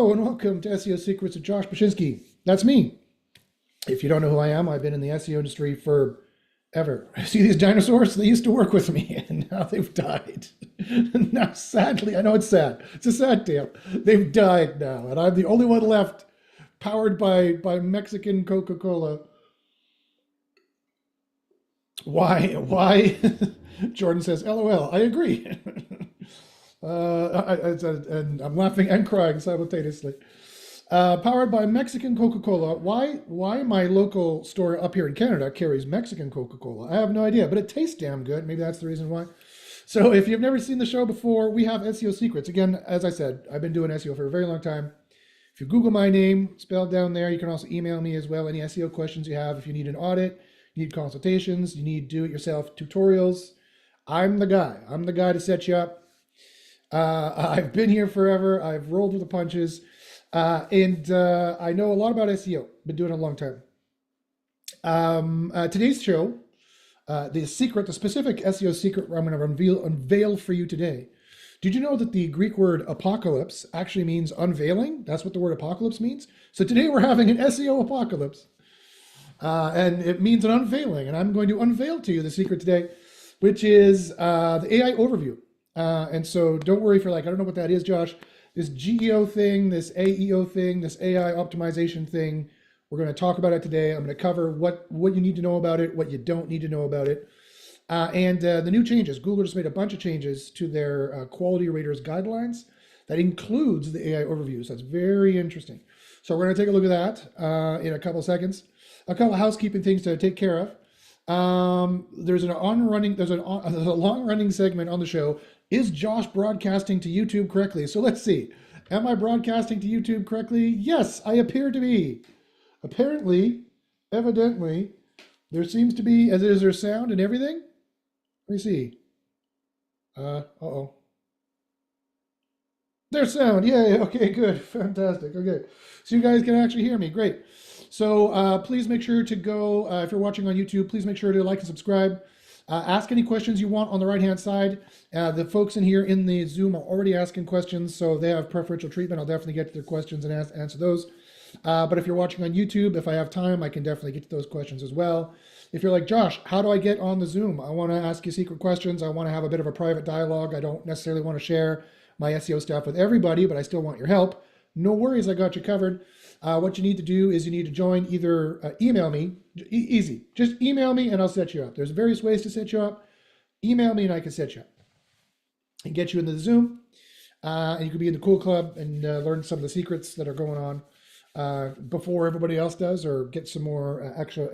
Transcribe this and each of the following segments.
Hello and welcome to SEO Secrets with Josh Pachynski. That's me. If you don't know who I am, I've been in the SEO industry for ever. See these dinosaurs? They used to work with me and now they've died. Now, sadly, I know it's sad. It's a sad tale. They've died now, and I'm the only one left, powered by Mexican Coca-Cola. Why? Jordan says, LOL. I agree. And I'm laughing and crying simultaneously. Powered by Mexican Coca-Cola. Why my local store up here in Canada carries Mexican Coca-Cola? I have no idea, but it tastes damn good. Maybe that's the reason why. So if you've never seen the show before, we have SEO Secrets. Again, as I said, I've been doing SEO for a very long time. If you Google my name, spelled down there, you can also email me as well. Any SEO questions you have. If you need an audit, you need consultations, you need do-it-yourself tutorials, I'm the guy. I'm the guy to set you up. I've been here forever. I've rolled with the punches. And I know a lot about SEO. Been doing it a long time. Today's show, the specific SEO secret I'm going to unveil for you today. Did you know that the Greek word apocalypse actually means unveiling? That's what the word apocalypse means. So today we're having an SEO apocalypse. And it means an unveiling. And I'm going to unveil to you the secret today, which is the AI overview. And so don't worry if you're like, I don't know what that is, Josh. This GEO thing, this AEO thing, this AI optimization thing, we're going to talk about it today. I'm going to cover what you need to know about it, what you don't need to know about it. And the new changes. Google just made a bunch of changes to their quality raters guidelines that includes the AI overview. So that's very interesting. So we're going to take a look at that in a couple of seconds. A couple of housekeeping things to take care of. There's a long-running segment on the show. Is Josh broadcasting to YouTube correctly? So let's see. Am I broadcasting to YouTube correctly? Yes, I appear to be. Apparently, evidently, there seems to be, is there sound and everything? Let me see. Uh-oh. There's sound. Yay. Okay, good. Fantastic. Okay. So you guys can actually hear me. Great. So please make sure to go, if you're watching on YouTube, please make sure to like and subscribe. Ask any questions you want on the right-hand side. The folks in here in the Zoom are already asking questions, so they have preferential treatment. I'll definitely get to their questions and answer those. But if you're watching on YouTube, if I have time, I can definitely get to those questions as well. If you're like, Josh, how do I get on the Zoom? I want to ask you secret questions. I want to have a bit of a private dialogue. I don't necessarily want to share my SEO stuff with everybody, but I still want your help. No worries, I got you covered. What you need to do is you need to join, either email me, easy. Just email me and I'll set you up. There's various ways to set you up. Email me and I can set you up and get you into the Zoom. And you can be in the cool club and learn some of the secrets that are going on before everybody else does, or get some more extra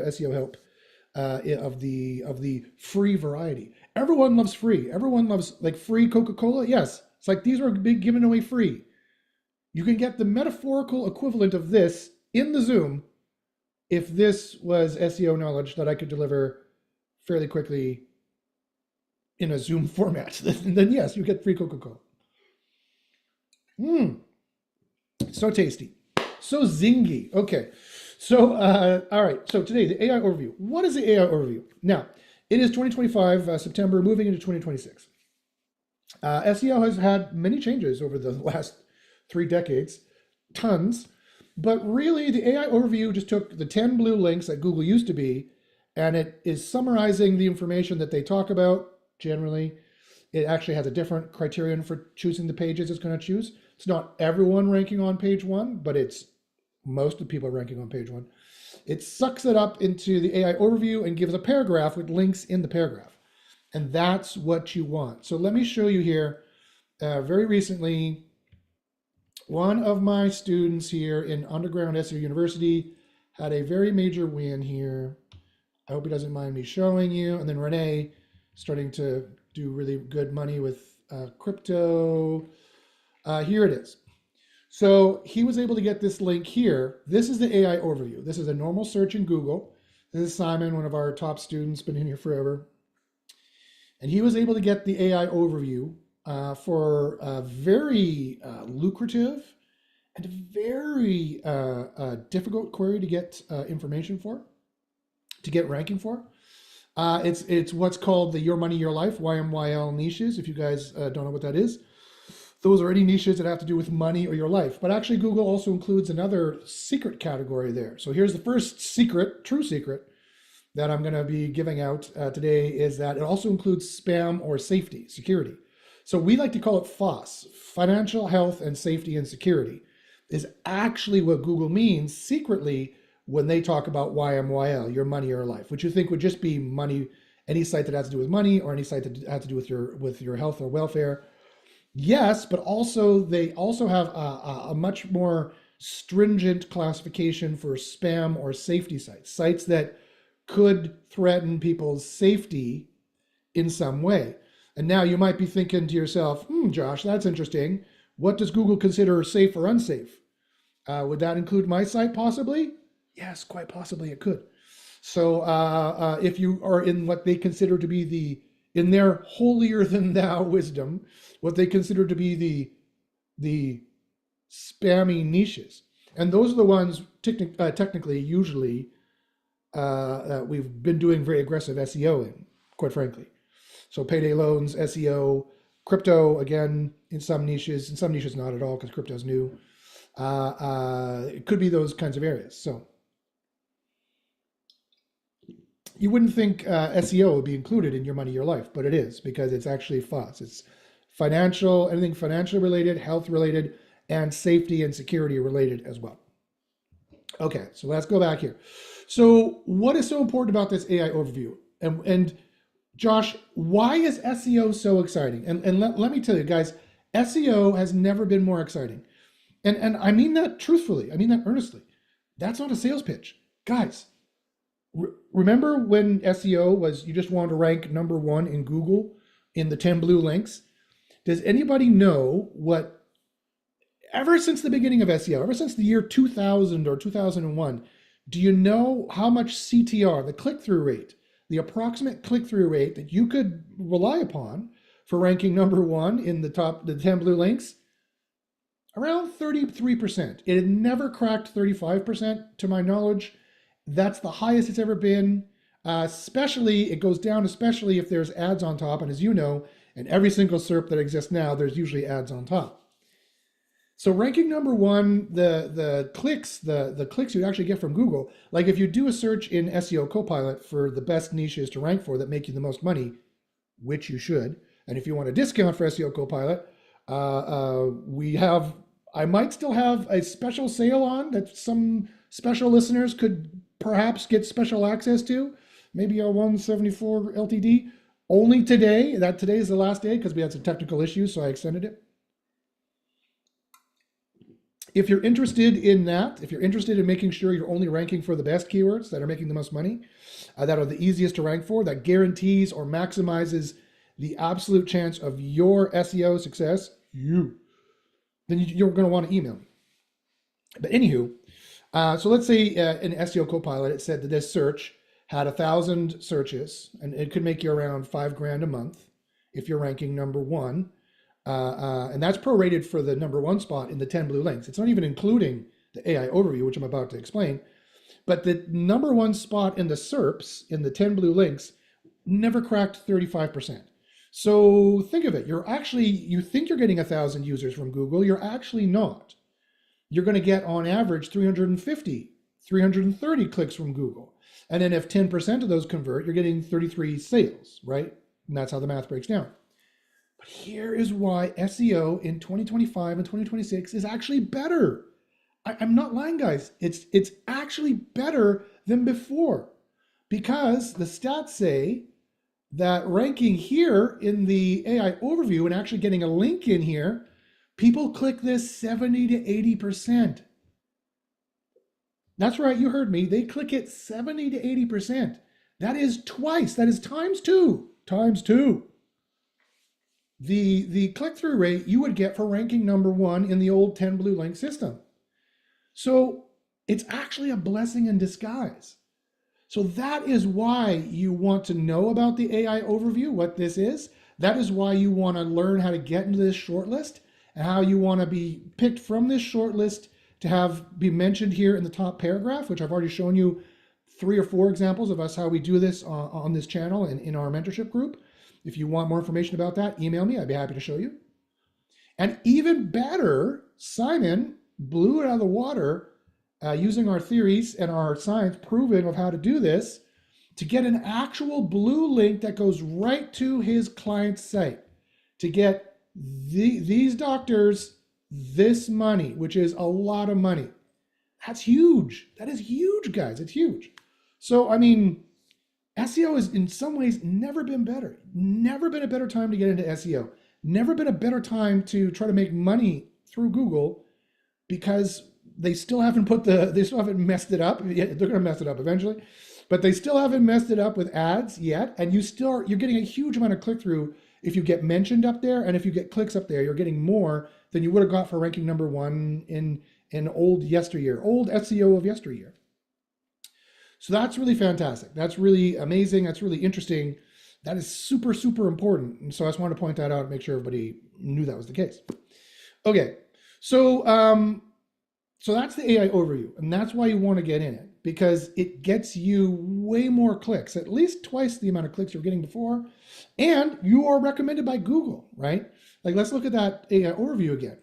SEO help of the free variety. Everyone loves free. Everyone loves like free Coca-Cola. Yes, it's like these are being given away free. You can get the metaphorical equivalent of this in the Zoom if this was SEO knowledge that I could deliver fairly quickly in a Zoom format. Then yes, you get free Coca-Cola. So tasty. So zingy. Okay. So, all right. So today, the AI overview. What is the AI overview? Now, it is 2025, September, moving into 2026. SEO has had many changes over the last 3 decades, tons, but really the AI overview just took the 10 blue links that Google used to be, and it is summarizing the information that they talk about generally. It actually has a different criterion for choosing the pages it's going to choose. It's not everyone ranking on page 1, but it's most of the people ranking on page 1. It sucks it up into the AI overview and gives a paragraph with links in the paragraph. And that's what you want. So let me show you here. Very recently, one of my students here in Underground SEO University had a very major win here. I hope he doesn't mind me showing you. And then Renee starting to do really good money with crypto. Here it is. So he was able to get this link here. This is the AI overview. This is a normal search in Google. This is Simon, one of our top students, been in here forever. And he was able to get the AI overview for a very lucrative and very difficult query to get information for, to get ranking for. It's what's called the Your Money, Your Life, YMYL niches, if you guys don't know what that is. Those are any niches that have to do with money or your life. But actually, Google also includes another secret category there. So here's the first secret, true secret, that I'm going to be giving out today is that it also includes spam or safety, security. So we like to call it FOSS, financial health and safety and security, is actually what Google means secretly when they talk about YMYL, your money or life, which you think would just be money, any site that has to do with money or any site that has to do with your health or welfare. Yes, but also they also have a much more stringent classification for spam or safety sites, sites that could threaten people's safety in some way. And now you might be thinking to yourself, Josh, that's interesting. What does Google consider safe or unsafe? Would that include my site possibly? Yes, quite possibly it could. So if you are in what they consider to be in their holier than thou wisdom, what they consider to be the spammy niches. And those are the ones technically usually we've been doing very aggressive SEO in, quite frankly. So payday loans, SEO, crypto, again, in some niches not at all because crypto's new. It could be those kinds of areas. So you wouldn't think SEO would be included in your money, your life, but it is because it's actually FOSS. It's financial, anything financial related, health related, and safety and security related as well. Okay, so let's go back here. So what is so important about this AI overview? And Josh, why is SEO so exciting? And let me tell you guys, SEO has never been more exciting. And I mean that truthfully. I mean that earnestly. That's not a sales pitch. Guys, remember when SEO was you just wanted to rank number one in Google in the 10 blue links? Does anybody know what, ever since the beginning of SEO, ever since the year 2000 or 2001, do you know how much CTR, the click-through rate, the approximate click-through rate that you could rely upon for ranking number one in the 10 blue links? Around 33%. It had never cracked 35% to my knowledge. That's the highest it's ever been. Especially, it goes down, especially if there's ads on top. And as you know, in every single SERP that exists now, there's usually ads on top. So ranking number one, the clicks you actually get from Google, like if you do a search in SEO Copilot for the best niches to rank for that make you the most money, which you should, and if you want a discount for SEO Copilot, I might still have a special sale on that some special listeners could perhaps get special access to, maybe a 174 LTD, only today. Today is the last day because we had some technical issues, so I extended it. If you're interested in that, if you're interested in making sure you're only ranking for the best keywords that are making the most money, that are the easiest to rank for, that guarantees or maximizes the absolute chance of your SEO success, then you're going to want to email me. But anywho, so let's say in SEO Copilot, it said that this search had 1,000 searches, and it could make you around $5,000 a month if you're ranking number one. And that's prorated for the number one spot in the 10 blue links. It's not even including the AI overview, which I'm about to explain. But the number one spot in the SERPs, in the 10 blue links, never cracked 35%. So think of it. You think you're getting 1,000 users from Google. You're actually not. You're going to get on average 350, 330 clicks from Google. And then if 10% of those convert, you're getting 33 sales, right? And that's how the math breaks down. But here is why SEO in 2025 and 2026 is actually better. I'm not lying, guys. It's actually better than before because the stats say that ranking here in the AI overview and actually getting a link in here, people click this 70 to 80%. That's right, you heard me. They click it 70 to 80%. That is twice. That is times two. The click-through rate you would get for ranking number one in the old 10 blue link system. So it's actually a blessing in disguise. So that is why you want to know about the AI overview, what this is. That is why you want to learn how to get into this shortlist and how you want to be picked from this shortlist to be mentioned here in the top paragraph, which I've already shown you 3 or 4 examples of us how we do this on this channel and in our mentorship group. If you want more information about that, email me. I'd be happy to show you. And even better, Simon blew it out of the water using our theories and our science proven of how to do this to get an actual blue link that goes right to his client's site to get these doctors this money, which is a lot of money. That's huge. That is huge, guys. It's huge. So, I mean, SEO has in some ways never been better. Never been a better time to get into SEO. Never been a better time to try to make money through Google because they still haven't messed it up. They're going to mess it up eventually, but they still haven't messed it up with ads yet. And you're getting a huge amount of click through if you get mentioned up there, and if you get clicks up there, you're getting more than you would have got for ranking number one in old SEO of yesteryear. So that's really fantastic. That's really amazing. That's really interesting. That is super, super important. And so I just wanted to point that out and make sure everybody knew that was the case. Okay, so so that's the AI overview, and that's why you want to get in it, because it gets you way more clicks, at least twice the amount of clicks you were getting before, and you are recommended by Google, right? Like, let's look at that AI overview again.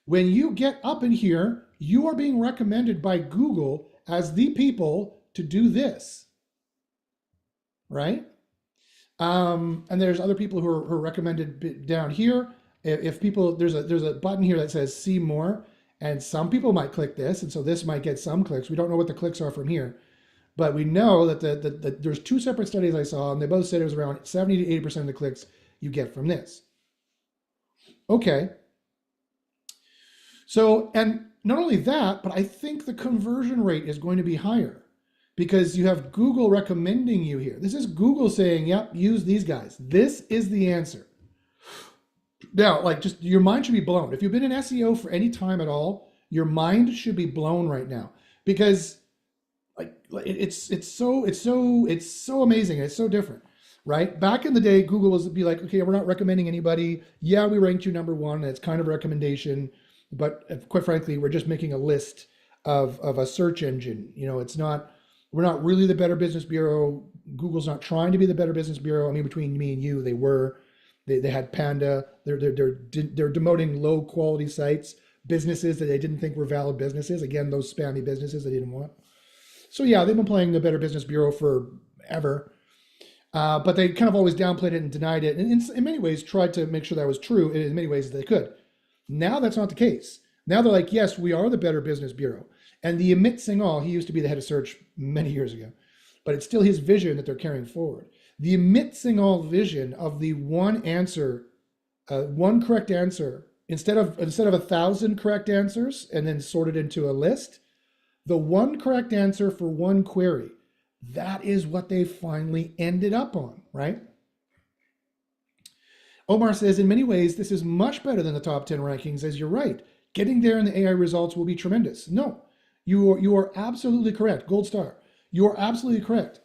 When you get up in here, you are being recommended by Google as the people to do this, right? And there's other people who are recommended down here. If people, there's a button here that says see more, and some people might click this, and so this might get some clicks. We don't know what the clicks are from here, but we know that there's two separate studies I saw, and they both said it was around 70 to 80% of the clicks you get from this. Okay. So, and not only that, but I think the conversion rate is going to be higher because you have Google recommending you here. This is Google saying, yep, use these guys. This is the answer. Now, like, just your mind should be blown. If you've been in SEO for any time at all, your mind should be blown right now because like it's so amazing. It's so different, right? Back in the day, Google was be like, okay, we're not recommending anybody. Yeah, we ranked you number one. And it's kind of a recommendation, but quite frankly, we're just making a list of a search engine. You know, we're not really the Better Business Bureau. Google's not trying to be the Better Business Bureau. I mean, between me and you, they were. They had Panda. They're demoting low quality sites, businesses that they didn't think were valid businesses. Again, those spammy businesses they didn't want. So yeah, they've been playing the Better Business Bureau forever, but they kind of always downplayed it and denied it, and in many ways tried to make sure that was true in many ways they could. Now that's not the case. Now they're like, yes, we are the Better Business Bureau. And the Amit Singhal, he used to be the head of search many years ago, but it's still his vision that they're carrying forward. The Amit Singhal vision of the one answer, one correct answer, instead of 1,000 correct answers and then sorted into a list, the one correct answer for one query. That is what they finally ended up on, right? Omar says, in many ways, this is much better than the top 10 rankings, as you're right. Getting there in the AI results will be tremendous. No, you are absolutely correct. Gold star. You are absolutely correct.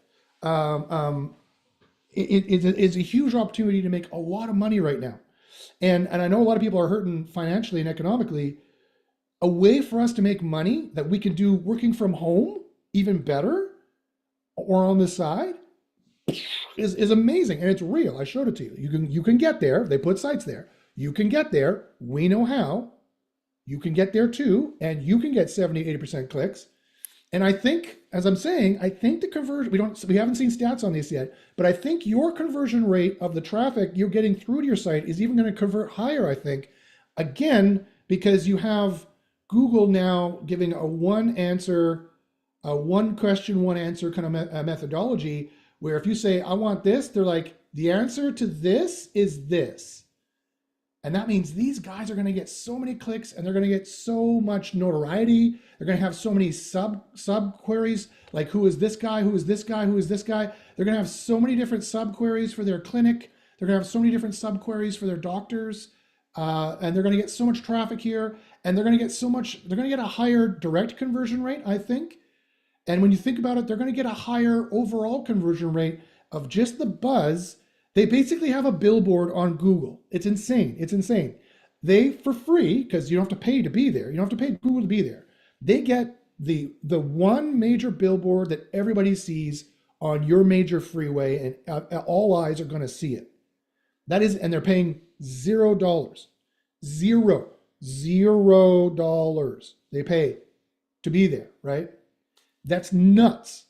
It's a huge opportunity to make a lot of money right now. And I know a lot of people are hurting financially and economically. A way for us to make money that we can do working from home even better or on the side is amazing. And it's real. I showed it to you. You can get there. They put sites there. You can get there. We know how. You can get there too. And you can get 70, 80% clicks. And I think, as I'm saying, I think the conversion, we haven't seen stats on this yet, but I think your conversion rate of the traffic you're getting through to your site is even going to convert higher, I think. Again, because you have Google now giving a one question, one answer kind of methodology, where if you say, I want this, they're like, the answer to this is this. And that means these guys are going to get so many clicks and they're going to get so much notoriety. They're going to have so many sub queries, like who is this guy, who is this guy, who is this guy. They're going to have so many different sub queries for their clinic. They're going to have so many different sub queries for their doctors. And they're going to get so much traffic here. And they're going to get a higher direct conversion rate, I think. And when you think about it, they're going to get a higher overall conversion rate of just the buzz. They basically have a billboard on Google. It's insane. It's insane. They, for free, because you don't have to pay to be there. You don't have to pay Google to be there. They get the one major billboard that everybody sees on your major freeway, and all eyes are going to see it. That is, and they're paying $0. Zero. $0 they pay to be there, right? That's nuts.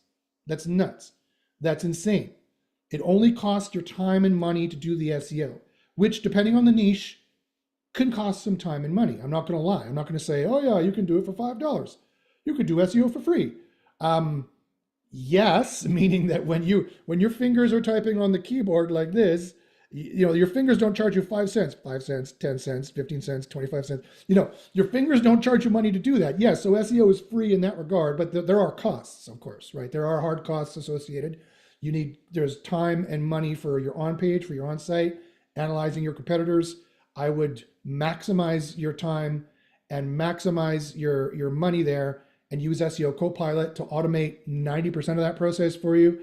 That's nuts. That's insane. It only costs your time and money to do the SEO, which, depending on the niche, can cost some time and money. I'm not going to lie. I'm not going to say, oh yeah, you can do it for $5. You could do SEO for free. Yes, meaning that when your fingers are typing on the keyboard like this, your fingers don't charge you 5 cents, 10 cents, 15 cents, 25 cents. Your fingers don't charge you money to do that. Yes, so SEO is free in that regard, but there are costs, of course, right? There are hard costs associated. There's time and money for your on page, for your on site, analyzing your competitors. I would maximize your time and maximize your money there and use SEO Copilot to automate 90% of that process for you.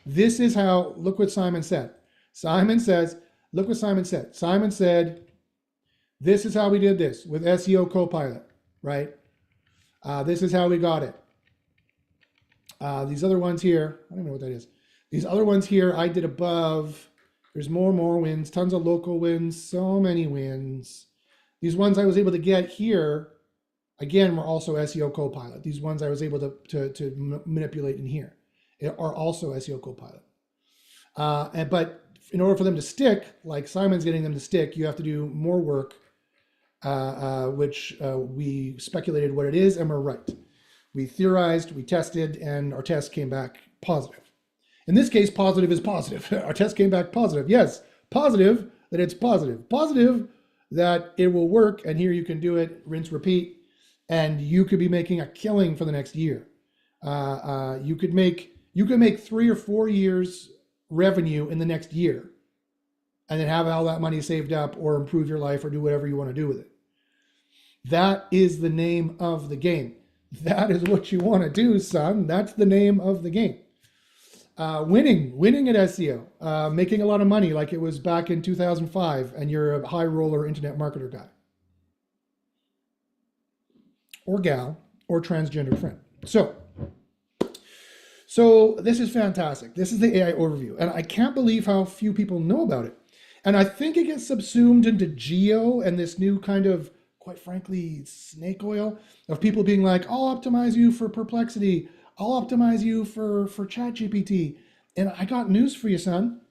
This is how, look what Simon said. Look what Simon said. Simon said, this is how we did this with SEO Copilot, right? This is how we got it. These other ones here, I don't know what that is. These other ones here, I did above. There's more wins, tons of local wins, so many wins. These ones I was able to get here, again, were also SEO Copilot. These ones I was able to manipulate in here are also SEO Copilot. But in order for them to stick, like Simon's getting them to stick, you have to do more work, which we speculated what it is, and we're right. We theorized, we tested, and our test came back positive. In this case, positive is positive. Our test came back positive. Yes, positive that it's positive. Positive that it will work, and here you can do it, rinse, repeat, and you could be making a killing for the next year. You could make 3 or 4 years revenue in the next year, and then have all that money saved up or improve your life or do whatever you want to do with it. That is the name of the game. That is what you want to do, son. That's the name of the game. Winning at SEO, making a lot of money like it was back in 2005, and you're a high roller internet marketer guy or gal or transgender friend. So this is fantastic. This is the AI overview, and I can't believe how few people know about it. And I think it gets subsumed into geo and this new kind of, quite frankly, snake oil of people being like, I'll optimize you for Perplexity. I'll optimize you for ChatGPT. And I got news for you, son.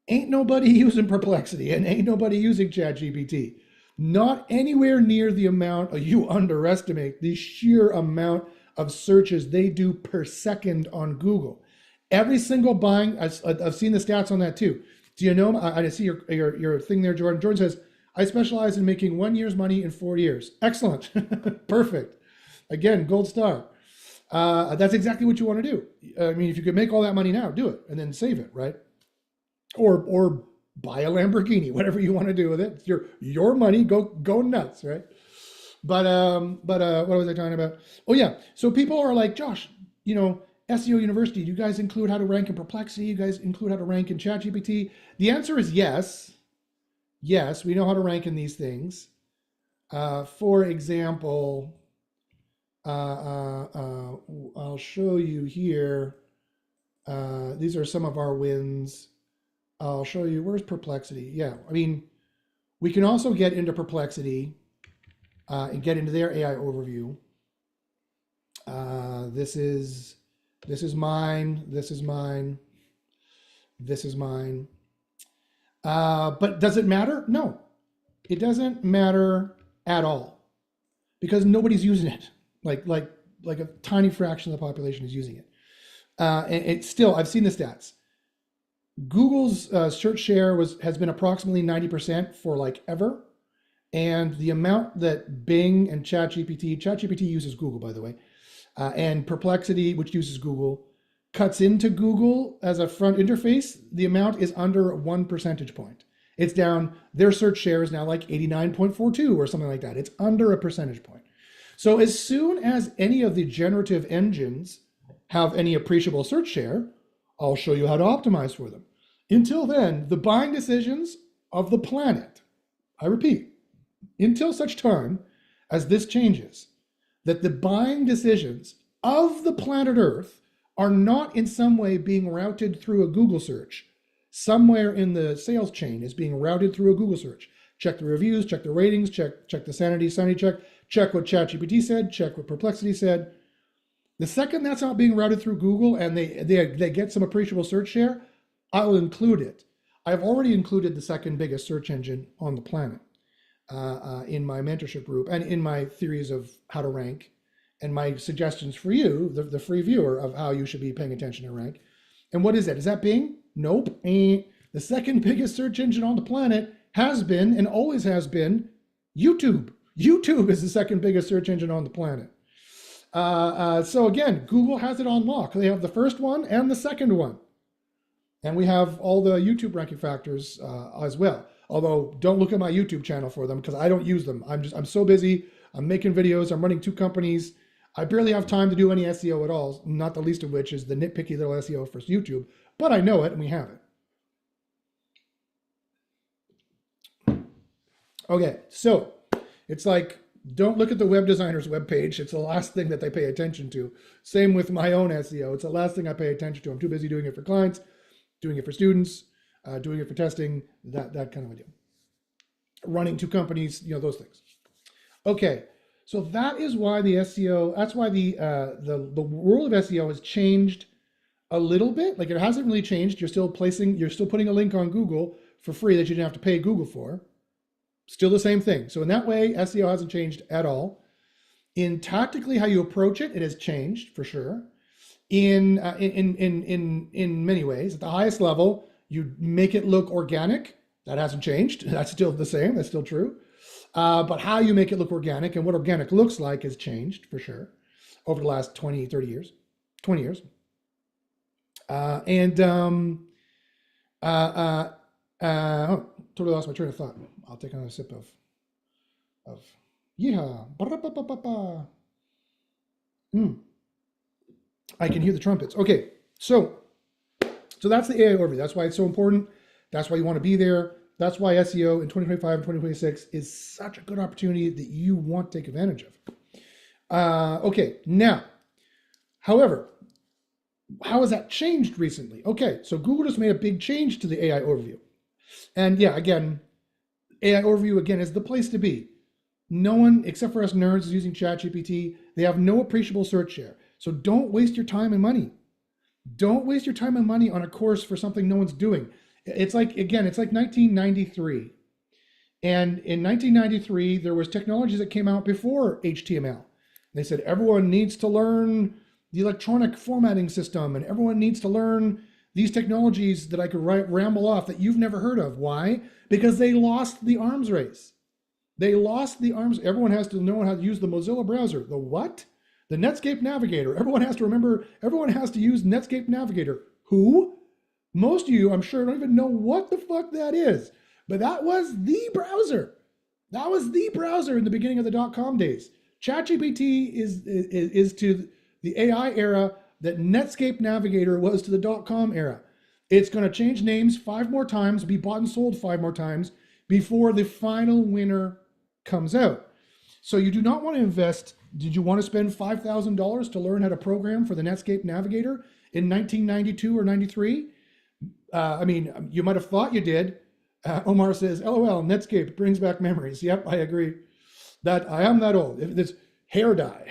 Ain't nobody using Perplexity and ain't nobody using ChatGPT. Not anywhere near the amount, you underestimate the sheer amount of searches they do per second on Google. Every single buying, I've seen the stats on that too. Do you know, I see your thing there, Jordan. Jordan says, I specialize in making 1 year's money in 4 years. Excellent. Perfect. Again, gold star. That's exactly what you want to do. I mean, if you could make all that money now, do it and then save it, right? Or buy a Lamborghini, whatever you want to do with it. It's your money, go nuts, right? But what was I talking about? Oh yeah, so people are like, Josh, SEO University, do you guys include how to rank in Perplexity? You guys include how to rank in ChatGPT? The answer is yes. Yes, we know how to rank in these things. For example, I'll show you here. These are some of our wins. I'll show you, where's Perplexity? Yeah, I mean, we can also get into Perplexity and get into their AI overview. This is mine. This is mine. This is mine. But does it matter? No, it doesn't matter at all because nobody's using it. Like a tiny fraction of the population is using it. And it's still, I've seen the stats. Google's search share has been approximately 90% for like ever. And the amount that Bing and ChatGPT uses Google, by the way, and Perplexity, which uses Google, cuts into Google as a front interface, the amount is under 1 percentage point. It's down, their search share is now like 89.42 or something like that. It's under a percentage point. So as soon as any of the generative engines have any appreciable search share, I'll show you how to optimize for them. Until then, the buying decisions of the planet, I repeat, until such time as this changes, that the buying decisions of the planet Earth are not in some way being routed through a Google search. Somewhere in the sales chain is being routed through a Google search. check the reviews, check the ratings, check the sanity check what ChatGPT said, check what Perplexity said. The second that's not being routed through Google and they get some appreciable search share, I will include it. I've already included the second biggest search engine on the planet in my mentorship group and in my theories of how to rank and my suggestions for you, the free viewer, of how you should be paying attention to rank. And what is that? Is that Bing? Nope. The second biggest search engine on the planet has been and always has been YouTube. YouTube is the second biggest search engine on the planet. So again, Google has it on lock. They have the first one and the second one. And we have all the YouTube ranking factors as well. Although don't look at my YouTube channel for them because I don't use them. I'm so busy. I'm making videos. I'm running 2 companies. I barely have time to do any SEO at all, not the least of which is the nitpicky little SEO for YouTube. But I know it and we have it. Okay, so it's like, don't look at the web designer's webpage. It's the last thing that they pay attention to. Same with my own SEO. It's the last thing I pay attention to. I'm too busy doing it for clients, doing it for students, doing it for testing, that kind of a deal. Running 2 companies, those things. Okay, so that is why the SEO, that's why the world of SEO has changed a little bit. Like, it hasn't really changed. You're still putting a link on Google for free that you didn't have to pay Google for. Still the same thing. So in that way, SEO hasn't changed at all. In tactically how you approach it, it has changed for sure. In many ways, at the highest level, you make it look organic. That hasn't changed. That's still the same. That's still true. But how you make it look organic and what organic looks like has changed for sure over the last 20 years. Oh, totally lost my train of thought. I'll take another sip of yeehaw. I can hear the trumpets. Okay, so that's the AI overview. That's why it's so important. That's why you want to be there. That's why SEO in 2025 and 2026 is such a good opportunity that you want to take advantage of. Okay, now, however, how has that changed recently? Okay, so Google just made a big change to the AI overview. And yeah, again, AI overview, again, is the place to be. No one, except for us nerds, is using ChatGPT. They have no appreciable search share. So don't waste your time and money. Don't waste your time and money on a course for something no one's doing. It's like 1993. And in 1993, there was technologies that came out before HTML. They said everyone needs to learn the electronic formatting system, and everyone needs to learn these technologies that I could ramble off that you've never heard of. Why? Because they lost the arms race. They lost the arms. Everyone has to know how to use the Mozilla browser. The what? The Netscape Navigator. Everyone has to remember, everyone has to use Netscape Navigator. Who? Most of you, I'm sure, don't even know what the fuck that is. But that was the browser. That was the browser in the beginning of the .com days. ChatGPT is to the AI era that Netscape Navigator was to the .com era. It's going to change names 5 more times, be bought and sold 5 more times before the final winner comes out. So you do not want to invest. Did you want to spend $5,000 to learn how to program for the Netscape Navigator in 1992 or 93? I mean, you might have thought you did. Omar says, LOL, Netscape brings back memories. Yep, I agree. That I am that old. If this hair dye,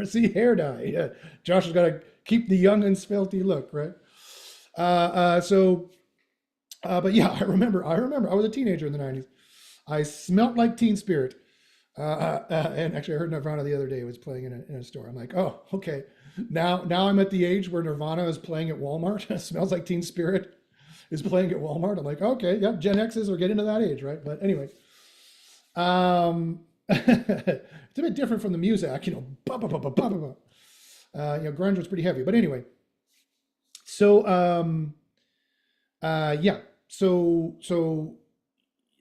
see hair dye. Yeah. Josh has got to keep the young and svelty look, right? But yeah, I remember. I was a teenager in the 90s. I smelt like Teen Spirit. And actually, I heard Nirvana the other day. It was playing in a store. I'm like, oh, okay. Now I'm at the age where Nirvana is playing at Walmart. It smells like Teen Spirit is playing at Walmart. I'm like, okay, yep, Gen X's are getting to that age, right? But anyway, it's a bit different from the music, grunge was pretty heavy, but anyway. So yeah, so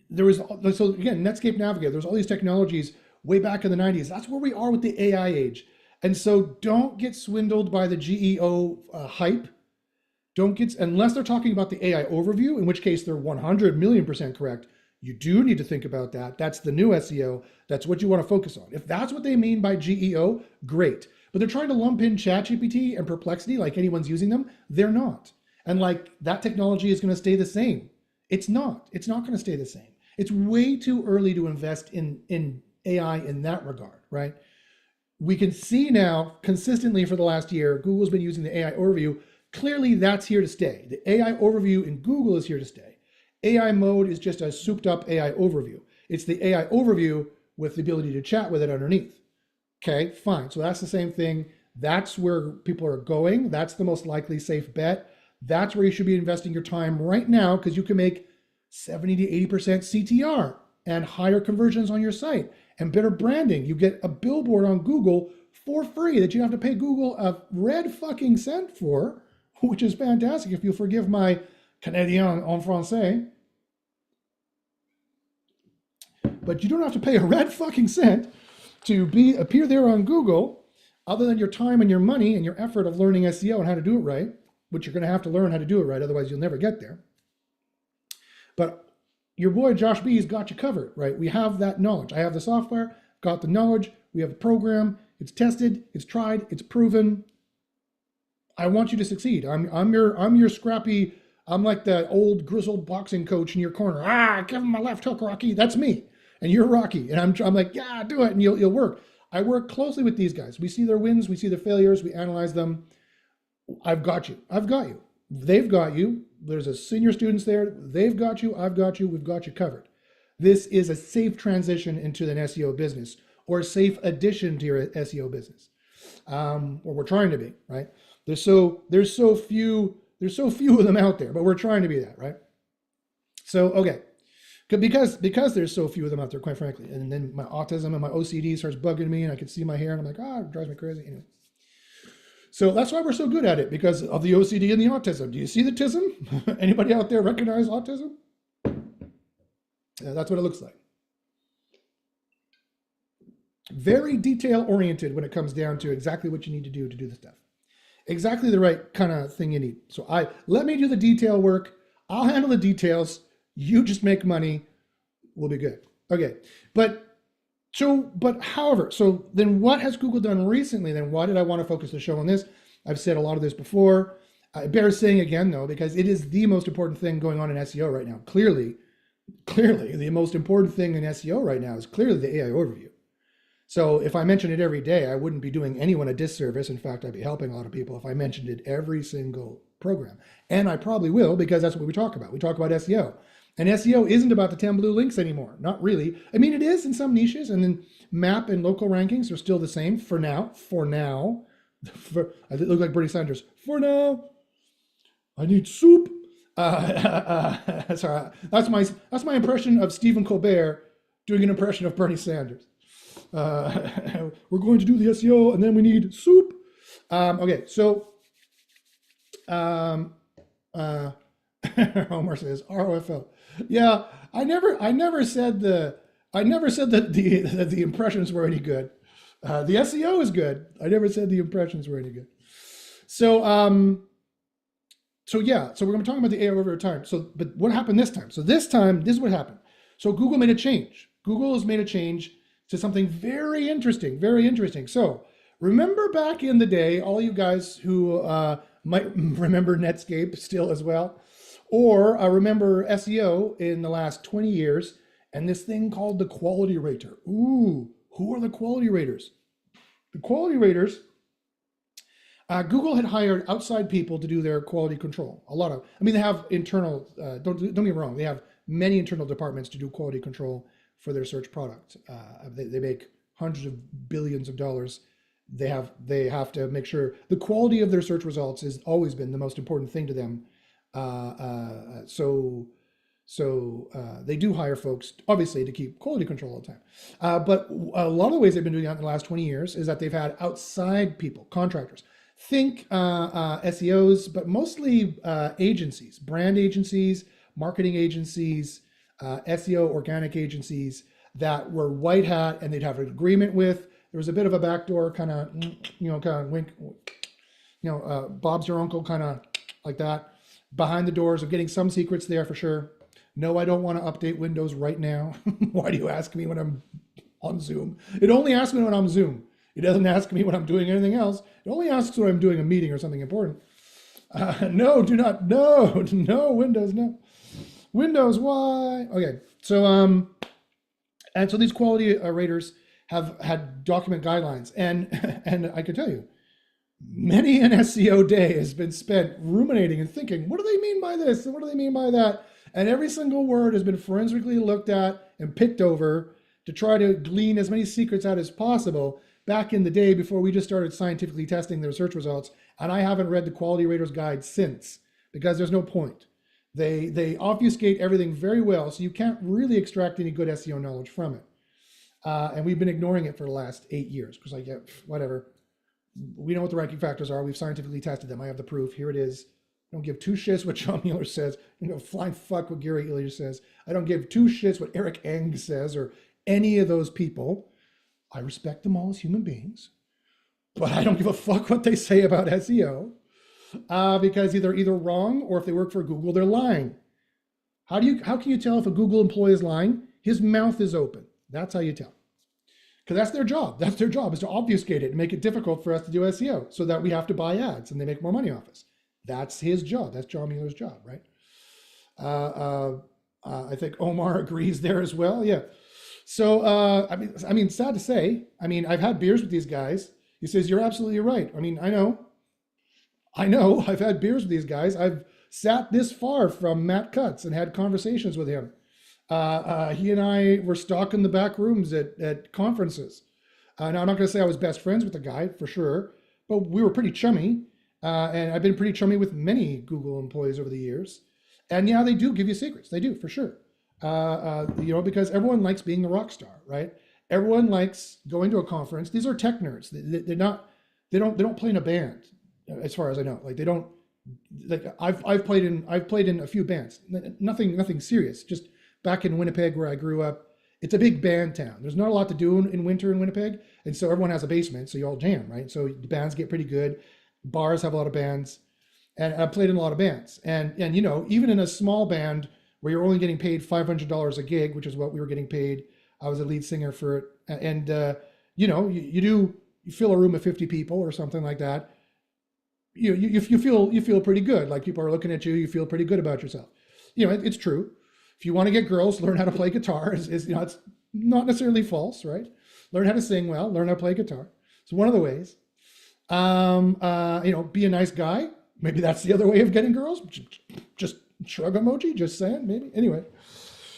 there was, so again, Netscape Navigator, there's all these technologies way back in the 90s. That's where we are with the AI age. And so don't get swindled by the GEO hype. Don't get, unless they're talking about the AI overview, in which case they're 100 million % correct. You do need to think about that. That's the new SEO. That's what you want to focus on. If that's what they mean by GEO, great. But they're trying to lump in ChatGPT and Perplexity like anyone's using them. They're not. And like that technology is going to stay the same. It's not going to stay the same. It's way too early to invest in AI in that regard, right? We can see now consistently for the last year, Google's been using the AI overview. Clearly, that's here to stay. The AI overview in Google is here to stay. AI mode is just a souped up AI overview. It's the AI overview with the ability to chat with it underneath. Okay, fine. So that's the same thing. That's where people are going. That's the most likely safe bet. That's where you should be investing your time right now, because you can make 70 to 80% CTR and higher conversions on your site and better branding. You get a billboard on Google for free that you have to pay Google a red fucking cent for, which is fantastic if you forgive my Canadien en français. But you don't have to pay a red fucking cent to appear there on Google, other than your time and your money and your effort of learning SEO and how to do it right, which you're going to have to learn how to do it right, otherwise you'll never get there. But your boy Josh B's got you covered, right? We have that knowledge. I have the software, got the knowledge, we have the program, it's tested, it's tried, it's proven. I want you to succeed. I'm your scrappy, I'm like that old grizzled boxing coach in your corner. Give him my left hook, Rocky. That's me. And you're Rocky. And I'm like, yeah, do it, and you'll work. I work closely with these guys. We see their wins, we see their failures, we analyze them. I've got you. I've got you. They've got you. There's a senior students there. They've got you. I've got you. We've got you covered. This is a safe transition into an SEO business, or a safe addition to your SEO business. Or we're trying to be, right? There's so few of them out there, but we're trying to be that, right? So, okay. Because there's so few of them out there, quite frankly. And then my autism and my OCD starts bugging me, and I can see my hair, and I'm like, it drives me crazy. Anyway. So that's why we're so good at it, because of the OCD and the autism. Do you see the tism? Anybody out there recognize autism? Yeah, that's what it looks like. Very detail oriented when it comes down to exactly what you need to do the stuff. Exactly the right kind of thing you need. So let me do the detail work. I'll handle the details. You just make money. We'll be good. Okay. But however, so then what has Google done recently? Then why did I want to focus the show on this? I've said a lot of this before. I bear saying again, though, because it is the most important thing going on in SEO right now. Clearly, the most important thing in SEO right now is clearly the AI overview. So if I mention it every day, I wouldn't be doing anyone a disservice. In fact, I'd be helping a lot of people if I mentioned it every single program. And I probably will, because that's what we talk about. We talk about SEO. And SEO isn't about the 10 blue links anymore. Not really. I mean, it is in some niches, and then map and local rankings are still the same for now. I look like Bernie Sanders. For now, I need soup. Sorry, that's my impression of Stephen Colbert doing an impression of Bernie Sanders. We're going to do the SEO, and then we need soup. Okay, so Homer says ROFL. Yeah, I never said that the impressions were any good. The SEO is good. I never said the impressions were any good. So we're going to be talking about the AI over time. But what happened this time? So this time, this is what happened. So Google made a change. Google has made a change to something very interesting, very interesting. So remember back in the day, all you guys who might remember Netscape still as well, or remember SEO in the last 20 years, and this thing called the quality rater. Ooh, who are the quality raters? The quality raters, Google had hired outside people to do their quality control. They have internal, don't get me wrong, they have many internal departments to do quality control for their search product. They make hundreds of billions of dollars. They have to make sure the quality of their search results has always been the most important thing to them. So they do hire folks, obviously, to keep quality control all the time. But a lot of the ways they've been doing that in the last 20 years is that they've had outside people, contractors. Think SEOs, but mostly agencies, brand agencies, marketing agencies, SEO organic agencies that were white hat, and they'd have an agreement with. There was a bit of a backdoor kind of wink, Bob's your uncle kind of like that, behind the doors of getting some secrets there for sure. No, I don't want to update Windows right now. Why do you ask me when I'm on Zoom? It only asks me when I'm Zoom. It doesn't ask me when I'm doing anything else. It only asks when I'm doing a meeting or something important. No, do not. No, Windows, no. Windows, why? Okay, so and so these quality raters have had document guidelines, and and I can tell you, many an SEO day has been spent ruminating and thinking, what do they mean by this? And what do they mean by that? And every single word has been forensically looked at and picked over to try to glean as many secrets out as possible back in the day before we just started scientifically testing their search results. And I haven't read the Quality Raters Guide since because there's no point. They obfuscate everything very well, so you can't really extract any good SEO knowledge from it. And we've been ignoring it for the last 8 years because I get whatever. We know what the ranking factors are. We've scientifically tested them. I have the proof. Here it is. I don't give two shits what John Mueller says. Flying fuck what Gary Ilya says. I don't give two shits what Eric Eng says or any of those people. I respect them all as human beings, but I don't give a fuck what they say about SEO because they're either wrong or if they work for Google, they're lying. How can you tell if a Google employee is lying? His mouth is open. That's how you tell. Because that's their job. That's their job, is to obfuscate it and make it difficult for us to do SEO so that we have to buy ads and they make more money off us. That's his job. That's John Mueller's job, right? I think Omar agrees there as well. Yeah. So, I mean, sad to say, I've had beers with these guys. He says, you're absolutely right. I know, I've had beers with these guys. I've sat this far from Matt Cutts and had conversations with him. He and I were stalking the back rooms at conferences. Now, I'm not going to say I was best friends with the guy for sure, but we were pretty chummy. And I've been pretty chummy with many Google employees over the years. And yeah, they do give you secrets. They do, for sure. Because everyone likes being the rock star, right? Everyone likes going to a conference. These are tech nerds. They don't play in a band, as far as I know. Like they don't. Like I've played in a few bands. Nothing serious. Just back in Winnipeg where I grew up. It's a big band town. There's not a lot to do in winter in Winnipeg, and so everyone has a basement, so you all jam, right? So the bands get pretty good. Bars have a lot of bands, and I've played in a lot of bands. And even in a small band where you're only getting paid $500 a gig, which is what we were getting paid. I was a lead singer for it, and you fill a room of 50 people or something like that. You feel pretty good. Like people are looking at you. You feel pretty good about yourself. It's true. If you want to get girls, learn how to play guitar. It's not necessarily false, right? Learn how to sing well. Learn how to play guitar. It's one of the ways. Be a nice guy. Maybe that's the other way of getting girls. Just shrug emoji. Just saying. Maybe. Anyway,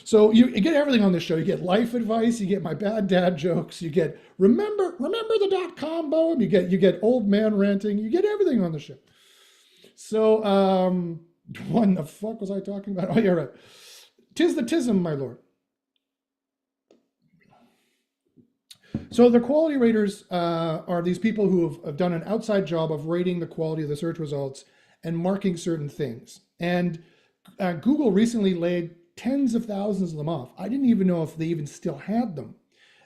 so you get everything on this show. You get life advice. You get my bad dad jokes. You get remember the .com poem. You get old man ranting. You get everything on the show. So what the fuck was I talking about? Oh yeah, right. 'Tis the tism, my lord. So the quality raters are these people who have done an outside job of rating the quality of the search results and marking certain things. And Google recently laid tens of thousands of them off. I didn't even know if they even still had them.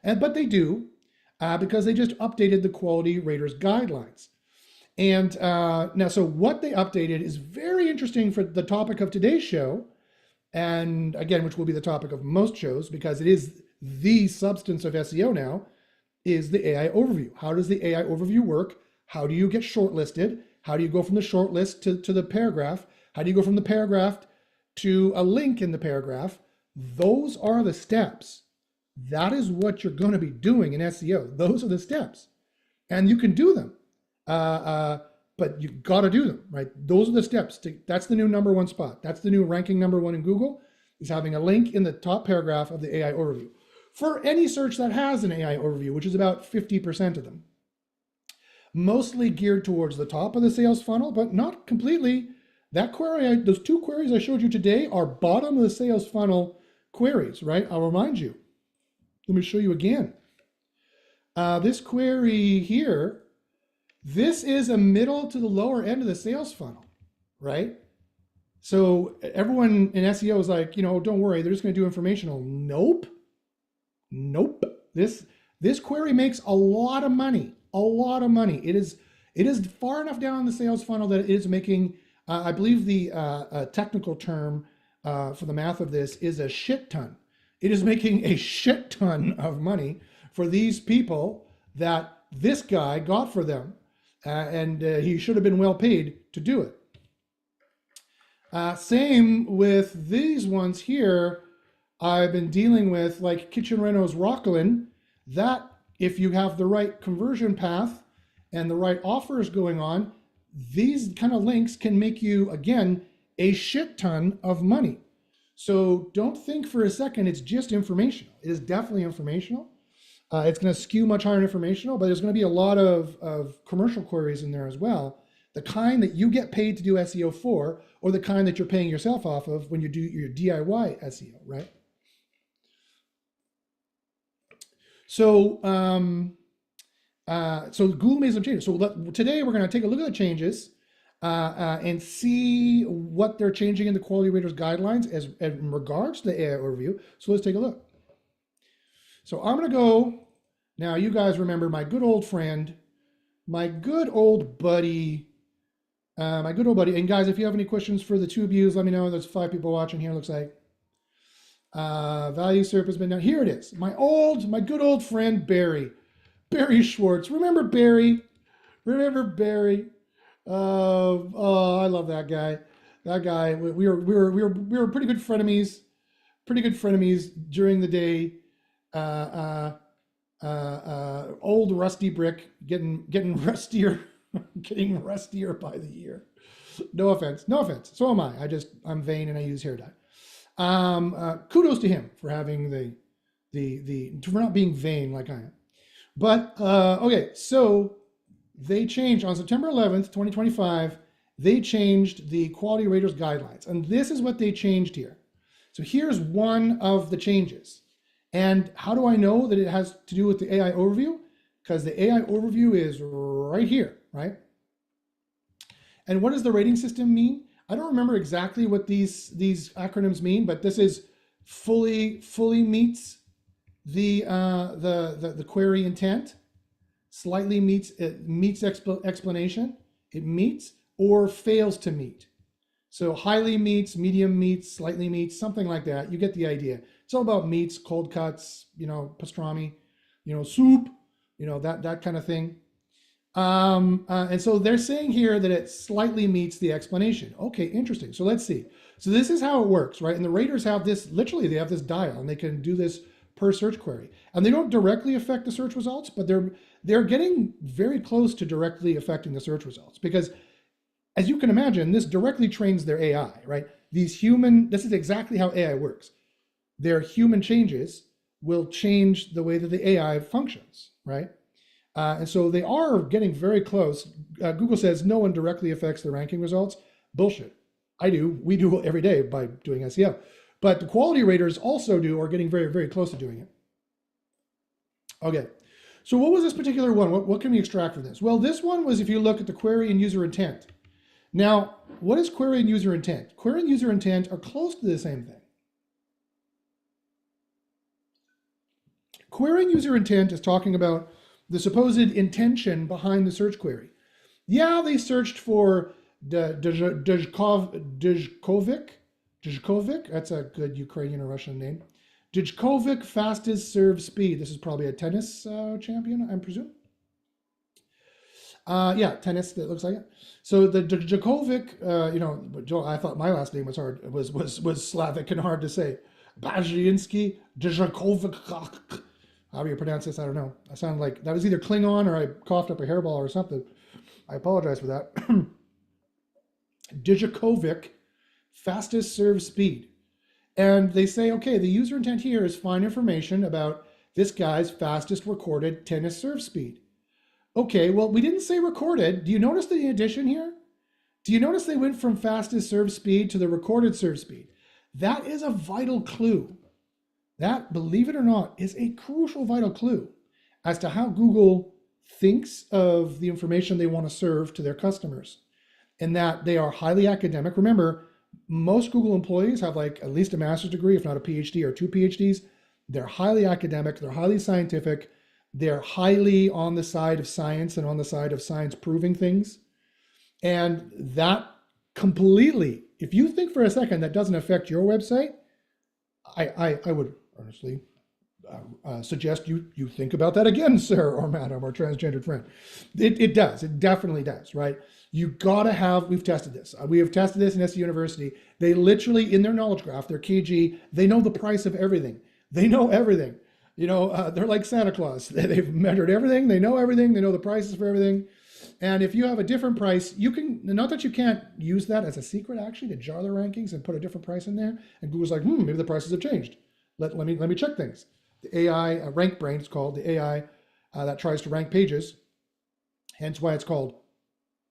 But they do, because they just updated the quality raters guidelines. And now, so what they updated is very interesting for the topic of today's show. And again, which will be the topic of most shows, because it is the substance of SEO now, is the AI overview. How does the AI overview work? How do you get shortlisted? How do you go from the shortlist to the paragraph? How do you go from the paragraph to a link in the paragraph? Those are the steps. That is what you're going to be doing in SEO. Those are the steps. And you can do them. But you've got to do them, right? Those are the steps. That's the new number one spot. That's the new ranking number one in Google, is having a link in the top paragraph of the AI overview. For any search that has an AI overview, which is about 50% of them. Mostly geared towards the top of the sales funnel, but not completely. That query, those two queries I showed you today are bottom of the sales funnel queries, right? I'll remind you. Let me show you again. This query here, this is a middle to the lower end of the sales funnel, right? So everyone in SEO is like, don't worry, they're just going to do informational. Nope. This query makes a lot of money. It is far enough down the sales funnel that it is making, I believe the technical term for the math of this is a shit ton. It is making a shit ton of money for these people that this guy got for them. And he should have been well paid to do it. Same with these ones here. I've been dealing with like Kitchen Reno's Rocklin. That if you have the right conversion path and the right offers going on, these kind of links can make you again a shit ton of money. So don't think for a second it's just informational. It is definitely informational. It's going to skew much higher informational, but there's going to be a lot of commercial queries in there as well. The kind that you get paid to do SEO for, or the kind that you're paying yourself off of when you do your DIY SEO, right? So, so Google made some changes. So today we're going to take a look at the changes and see what they're changing in the quality raters guidelines as in regards to the AI overview. So let's take a look. So I'm going to go, now you guys remember my good old friend, my good old buddy, and guys, if you have any questions for the two of you, let me know. There's 5 people watching here, looks like. Value SERP has been done. Here it is. My good old friend, Barry Schwartz. Remember Barry? Remember Barry? Oh, I love that guy. That guy, we were pretty good frenemies, during the day. Old rusty brick, getting rustier, getting rustier by the year. No offense, no offense. So am I. I'm vain and I use hair dye. Kudos to him for having for not being vain like I am. But okay, so they changed on September 11th, 2025. They changed the quality raters guidelines, and this is what they changed here. So here's one of the changes. And how do I know that it has to do with the AI overview? Because the AI overview is right here, right? And what does the rating system mean? I don't remember exactly what these acronyms mean, but this is fully meets the query intent, slightly meets explanation, it meets, or fails to meet. So highly meets, medium meets, slightly meets, something like that. You get the idea. It's all about meats, cold cuts, pastrami, soup, that kind of thing. And so they're saying here that it slightly meets the explanation. Okay, interesting. So let's see. So this is how it works, right? And the raters have this, literally they have this dial and they can do this per search query. And they don't directly affect the search results, but they're getting very close to directly affecting the search results because as you can imagine, this directly trains their AI, right? This is exactly how AI works. Their human changes will change the way that the AI functions, right? And so they are getting very close. Google says no one directly affects the ranking results. Bullshit. I do. We do every day by doing SEO. But the quality raters also are getting very, very close to doing it. Okay. So what was this particular one? What can we extract from this? Well, this one was if you look at the query and user intent. Now, what is query and user intent? Query and user intent are close to the same thing. Query and user intent is talking about the supposed intention behind the search query. Yeah, they searched for Djkovic. That's a good Ukrainian or Russian name. Djkovic fastest serve speed. This is probably a tennis champion, I presume. Yeah, tennis. That looks like it. So the Djokovic, I thought my last name was hard. Was Slavic and hard to say. Bajinsky, Djokovic. However you pronounce this, I don't know. I sounded like that was either Klingon or I coughed up a hairball or something. I apologize for that. Djokovic, fastest serve speed. And they say, okay, the user intent here is find information about this guy's fastest recorded tennis serve speed. Okay, well, we didn't say recorded. Do you notice the addition here? Do you notice they went from fastest serve speed to the recorded serve speed? That is a vital clue. That, believe it or not, is a crucial vital clue as to how Google thinks of the information they want to serve to their customers, and that they are highly academic. Remember, most Google employees have like at least a master's degree, if not a PhD or 2 PhDs. They're highly academic, they're highly scientific, they're highly on the side of science and on the side of science proving things. And that completely, if you think for a second that doesn't affect your website, I would honestly, suggest you think about that again, sir or madam or transgendered friend. It does. It definitely does, right? You gotta have, we've tested this. We have tested this in SEO University. They literally, in their knowledge graph, their KG, they know the price of everything. They know everything. They're like Santa Claus. They've measured everything. They know everything. They know the prices for everything. And if you have a different price, you can, not that you can't use that as a secret actually to jar their rankings and put a different price in there. And Google's like, maybe the prices have changed. Let me check things. The AI, rank brain, it's called the AI that tries to rank pages. Hence why it's called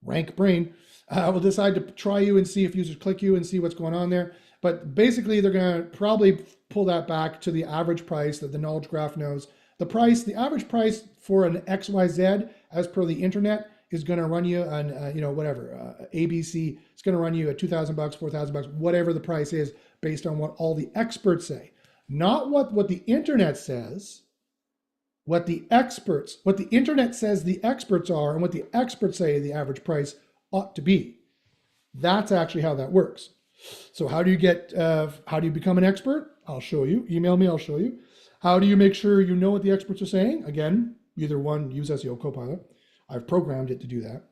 rank brain. Will decide to try you and see if users click you and see what's going on there. But basically, they're going to probably pull that back to the average price that the knowledge graph knows. The average price for an XYZ as per the internet is going to run you on, ABC. It's going to run you at $2,000, $4,000, whatever the price is based on what all the experts say. Not what the internet says, what the internet says the experts are, and what the experts say the average price ought to be. That's actually how that works. So how do you become an expert? I'll show you. Email me, I'll show you. How do you make sure you know what the experts are saying? Again, either one, use SEO Copilot. I've programmed it to do that.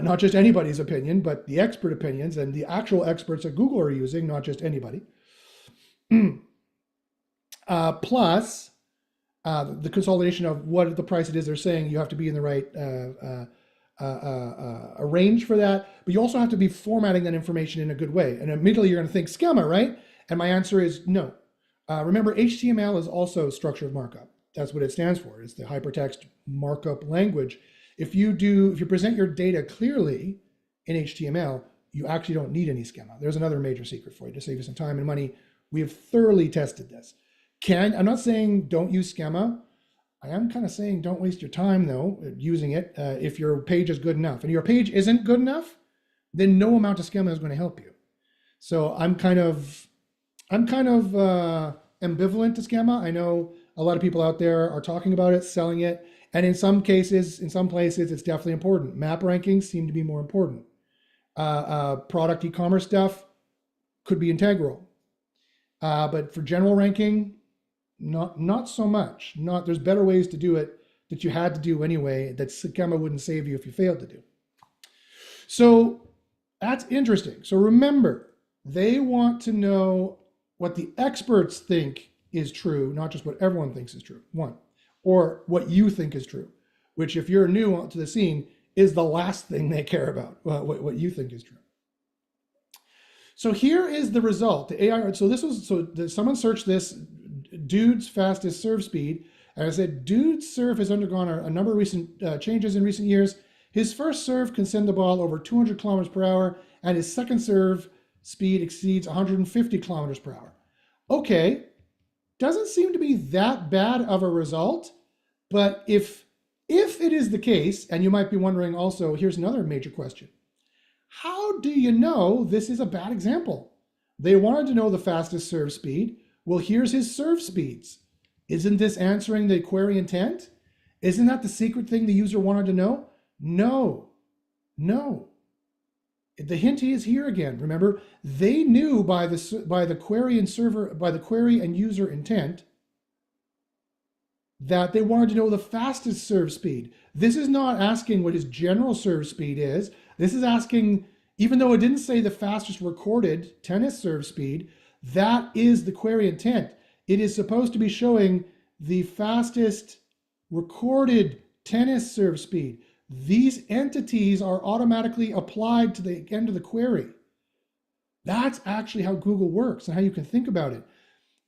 Not just anybody's opinion, but the expert opinions and the actual experts that Google are using, not just anybody. Plus the consolidation of what the price it is they're saying. You have to be in the right a range for that, but you also have to be formatting that information in a good way. And immediately you're going to think schema, right? And my answer is no. Remember, HTML is also structured markup. That's what it stands for. It's the hypertext markup language. If you present your data clearly in HTML, you actually don't need any schema. There's another major secret for you to save you some time and money. We have thoroughly tested this. I'm not saying don't use schema. I am kind of saying don't waste your time though using it if your page is good enough. And your page isn't good enough, then no amount of schema is going to help you. So I'm kind of ambivalent to schema. I know a lot of people out there are talking about it, selling it, and in some cases, in some places, it's definitely important. Map rankings seem to be more important. Product e-commerce stuff could be integral, but for general ranking, not so much. There's better ways to do it that you had to do anyway that schema wouldn't save you if you failed to do. So that's interesting. So remember, they want to know what the experts think is true, not just what everyone thinks is true. One, or what you think is true, which if you're new to the scene is the last thing they care about, what you think is true. So here is the result. The AI. Someone searched this. Dude's fastest serve speed. And I said, Dude's serve has undergone a number of recent changes in recent years. His first serve can send the ball over 200 kilometers per hour, and his second serve speed exceeds 150 kilometers per hour. Okay, doesn't seem to be that bad of a result, but if it is the case, and you might be wondering also, here's another major question. How do you know this is a bad example? They wanted to know the fastest serve speed. Well, here's his serve speeds. Isn't this answering the query intent? Isn't that the secret thing the user wanted to know? No. The hint is here again. Remember, they knew by the query and user intent that they wanted to know the fastest serve speed. This is not asking what his general serve speed is. This is asking, even though it didn't say the fastest recorded tennis serve speed, that is the query intent. It is supposed to be showing the fastest recorded tennis serve speed. These entities are automatically applied to the end of the query. That's actually how Google works and how you can think about it.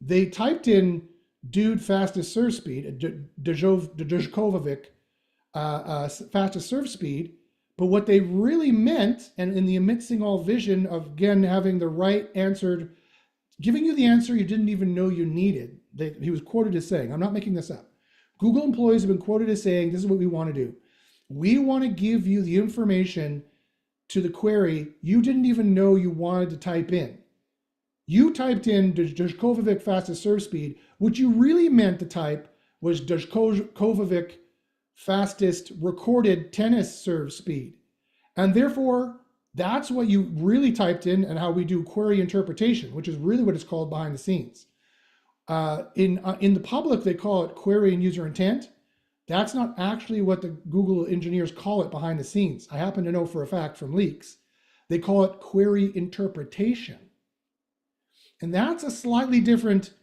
They typed in dude fastest serve speed, Djokovic fastest serve speed, but what they really meant, and in the mixing all vision of, again, having the right answer, giving you the answer you didn't even know you needed. He was quoted as saying, I'm not making this up. Google employees have been quoted as saying, this is what we want to do. We want to give you the information to the query you didn't even know you wanted to type in. You typed in Djokovic fastest serve speed. What you really meant to type was Djokovic fastest recorded tennis serve speed. And therefore, that's what you really typed in and how we do query interpretation, which is really what it's called behind the scenes. In the public, they call it query and user intent. That's not actually what the Google engineers call it behind the scenes. I happen to know for a fact from leaks. They call it query interpretation. And that's a slightly different,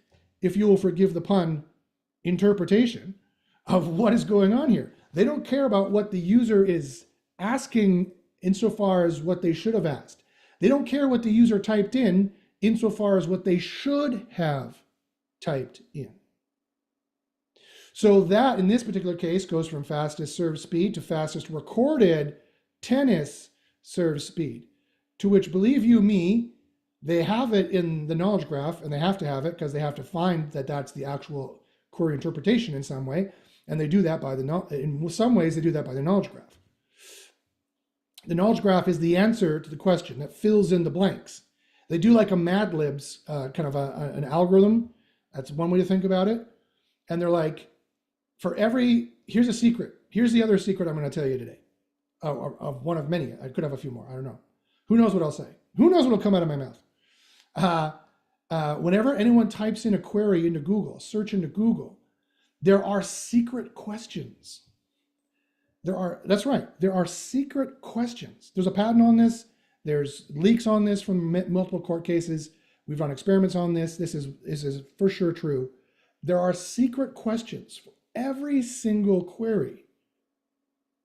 if you will forgive the pun, interpretation of what is going on here. They don't care about what the user is asking insofar as what they should have asked. They don't care what the user typed in insofar as what they should have typed in. So that, in this particular case, goes from fastest serve speed to fastest recorded tennis serve speed, to which, believe you me, they have it in the knowledge graph, and they have to have it because they have to find that that's the actual query interpretation in some way, and they do that by in some ways they do that by the knowledge graph. The knowledge graph is the answer to the question that fills in the blanks. They do like a Mad Libs kind of an algorithm. That's one way to think about it. And they're like, here's a secret. Here's the other secret I'm going to tell you today. Of one of many. I could have a few more. I don't know. Who knows what I'll say? Who knows what will come out of my mouth? Whenever anyone types in a query into Google, search into Google, there are secret questions. That's right. There are secret questions. There's a patent on this. There's leaks on this from multiple court cases. We've run experiments on this. This is for sure true. There are secret questions for every single query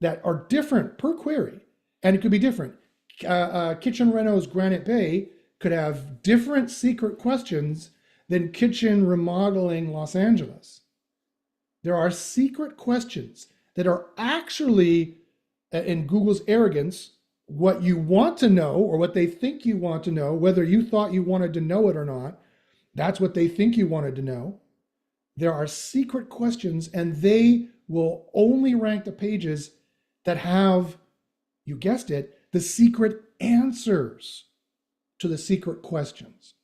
that are different per query, and it could be different. Kitchen Renos Granite Bay could have different secret questions than kitchen remodeling Los Angeles. There are secret questions that are actually, in Google's arrogance, what you want to know or what they think you want to know, whether you thought you wanted to know it or not, that's what they think you wanted to know. There are secret questions, and they will only rank the pages that have, you guessed it, the secret answers to the secret questions.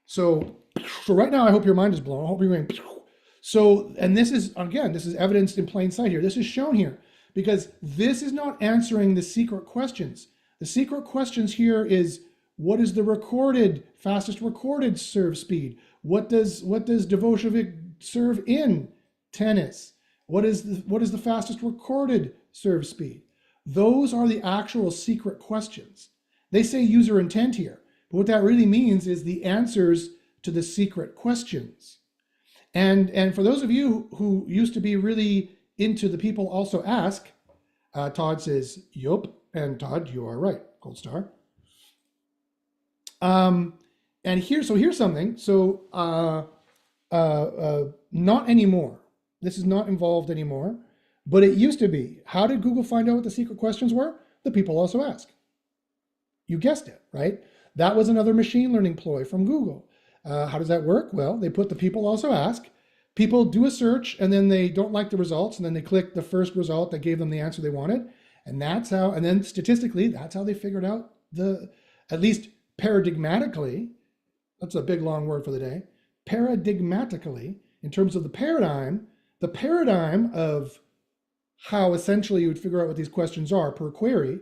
So right now, I hope your mind is blown. I hope you're going, so, and this is, again, this is evidenced in plain sight here. This is shown here because this is not answering the secret questions. The secret questions here is, what is the fastest recorded serve speed? What does Dvojevic serve in tennis? What is the fastest recorded serve speed? Those are the actual secret questions. They say user intent here, but what that really means is the answers to the secret questions. And for those of you who used to be really into the people also ask, Todd says, yup, and Todd, you are right, gold star. And here's something. So not anymore. This is not involved anymore, but it used to be. How did Google find out what the secret questions were? The people also ask. You guessed it, right? That was another machine learning ploy from Google. How does that work? Well, they put the people also ask. People do a search and then they don't like the results and then they click the first result that gave them the answer they wanted. And that's how, and then statistically, that's how they figured out at least paradigmatically, that's a big long word for the day, paradigmatically, in terms of the paradigm of how essentially you would figure out what these questions are per query.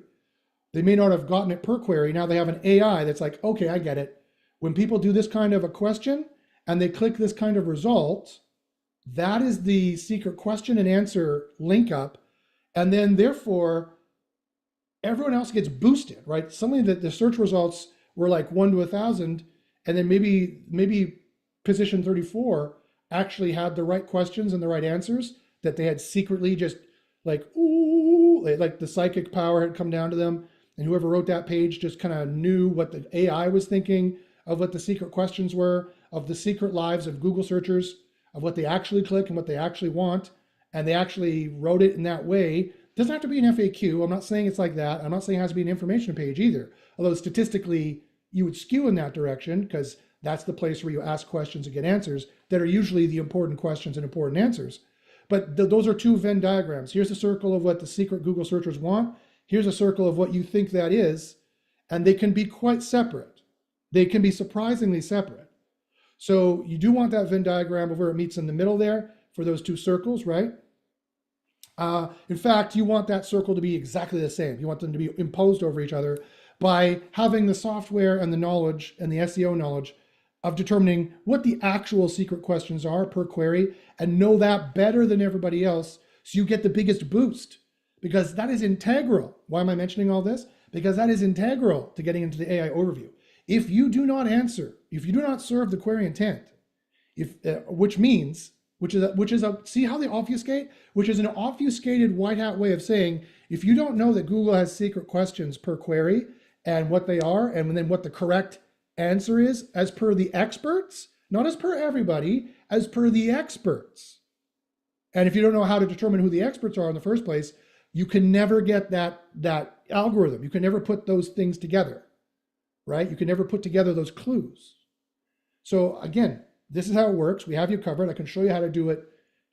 They may not have gotten it per query. Now they have an AI that's like, okay, I get it. When people do this kind of a question and they click this kind of result, that is the secret question and answer link up. And then therefore, everyone else gets boosted, right? Suddenly the search results were like 1 to 1,000. And then maybe position 34 actually had the right questions and the right answers that they had secretly just like, ooh, like the psychic power had come down to them. And whoever wrote that page just kind of knew what the AI was thinking of what the secret questions were, of the secret lives of Google searchers, of what they actually click and what they actually want. And they actually wrote it in that way. It doesn't have to be an FAQ. I'm not saying it's like that. I'm not saying it has to be an information page either. Although statistically, you would skew in that direction because that's the place where you ask questions and get answers that are usually the important questions and important answers. But those are two Venn diagrams. Here's a circle of what the secret Google searchers want. Here's a circle of what you think that is. And they can be quite separate. They can be surprisingly separate. So you do want that Venn diagram of where it meets in the middle there for those two circles, right? In fact, you want that circle to be exactly the same. You want them to be imposed over each other by having the software and the knowledge and the SEO knowledge of determining what the actual secret questions are per query and know that better than everybody else, so you get the biggest boost, because that is integral. Why am I mentioning all this? Because that is integral to getting into the AI overview. If you do not answer, if you do not serve the query intent, which is a, see how they obfuscate? Which is an obfuscated white hat way of saying, if you don't know that Google has secret questions per query and what they are, and then what the correct answer is as per the experts, not as per everybody, as per the experts. And if you don't know how to determine who the experts are in the first place, you can never get that algorithm. You can never put those things together, right? You can never put together those clues. So again, this is how it works. We have you covered. I can show you how to do it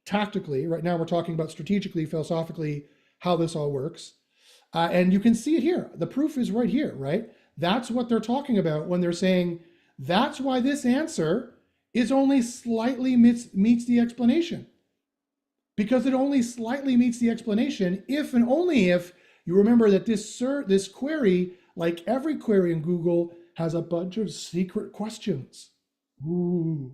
tactically. Right now we're talking about strategically, philosophically, how this all works. And you can see it here. The proof is right here, right? That's what they're talking about when they're saying, that's why this answer is only slightly meets the explanation. Because it only slightly meets the explanation if and only if you remember that this query, like every query in Google, has a bunch of secret questions. Ooh,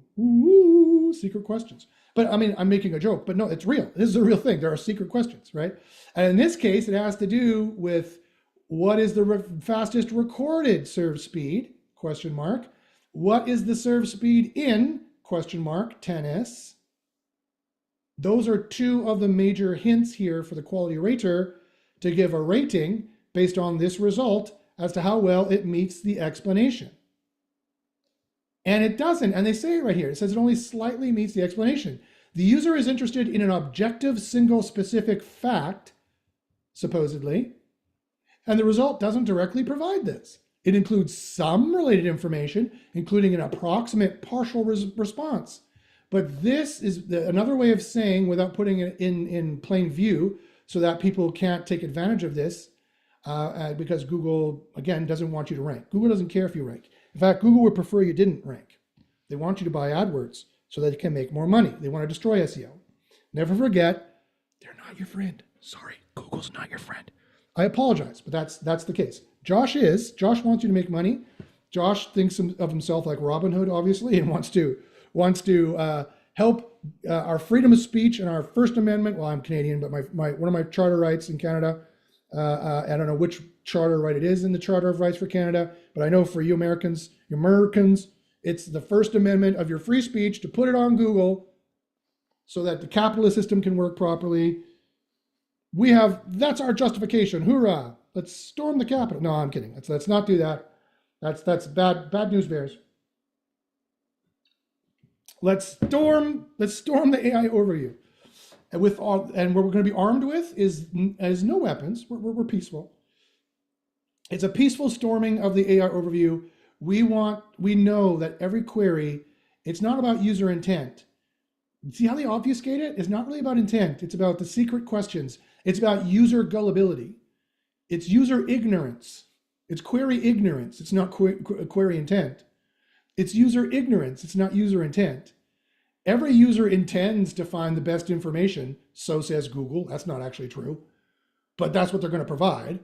secret questions. But I mean, I'm making a joke, but no, it's real. This is a real thing. There are secret questions, right? And in this case, it has to do with what is the fastest recorded serve speed, question mark. What is the serve speed in, question mark, tennis? Those are two of the major hints here for the quality rater to give a rating based on this result as to how well it meets the explanation. And it doesn't, and they say it right here. It says it only slightly meets the explanation. The user is interested in an objective, single, specific fact, supposedly, and the result doesn't directly provide this. It includes some related information, including an approximate partial response. But this is another way of saying, without putting it in plain view, so that people can't take advantage of this, because Google, again, doesn't want you to rank. Google doesn't care if you rank. In fact, Google would prefer you didn't rank. They want you to buy AdWords so that they can make more money. They want to destroy SEO. Never forget, they're not your friend. Sorry, Google's not your friend. I apologize, but that's the case. Josh wants you to make money. Josh thinks of himself like Robin Hood, obviously, and wants to help our freedom of speech and our First Amendment. Well, I'm Canadian, but one of my charter rights in Canada, I don't know which charter right it is in the Charter of Rights for Canada, but I know for you Americans, it's the First Amendment of your free speech to put it on Google so that the capitalist system can work properly. That's our justification. Hoorah! Let's storm the Capitol. No, I'm kidding. Let's not do that. That's bad news bears. Let's storm the AI overview. And what we're going to be armed with is no weapons. We're peaceful. It's a peaceful storming of the AI overview. We know that every query, it's not about user intent. See how they obfuscate it? It's not really about intent. It's about the secret questions. It's about user gullibility. It's user ignorance. It's query ignorance. It's not query intent. It's user ignorance. It's not user intent. Every user intends to find the best information, so says Google. That's not actually true, but that's what they're going to provide.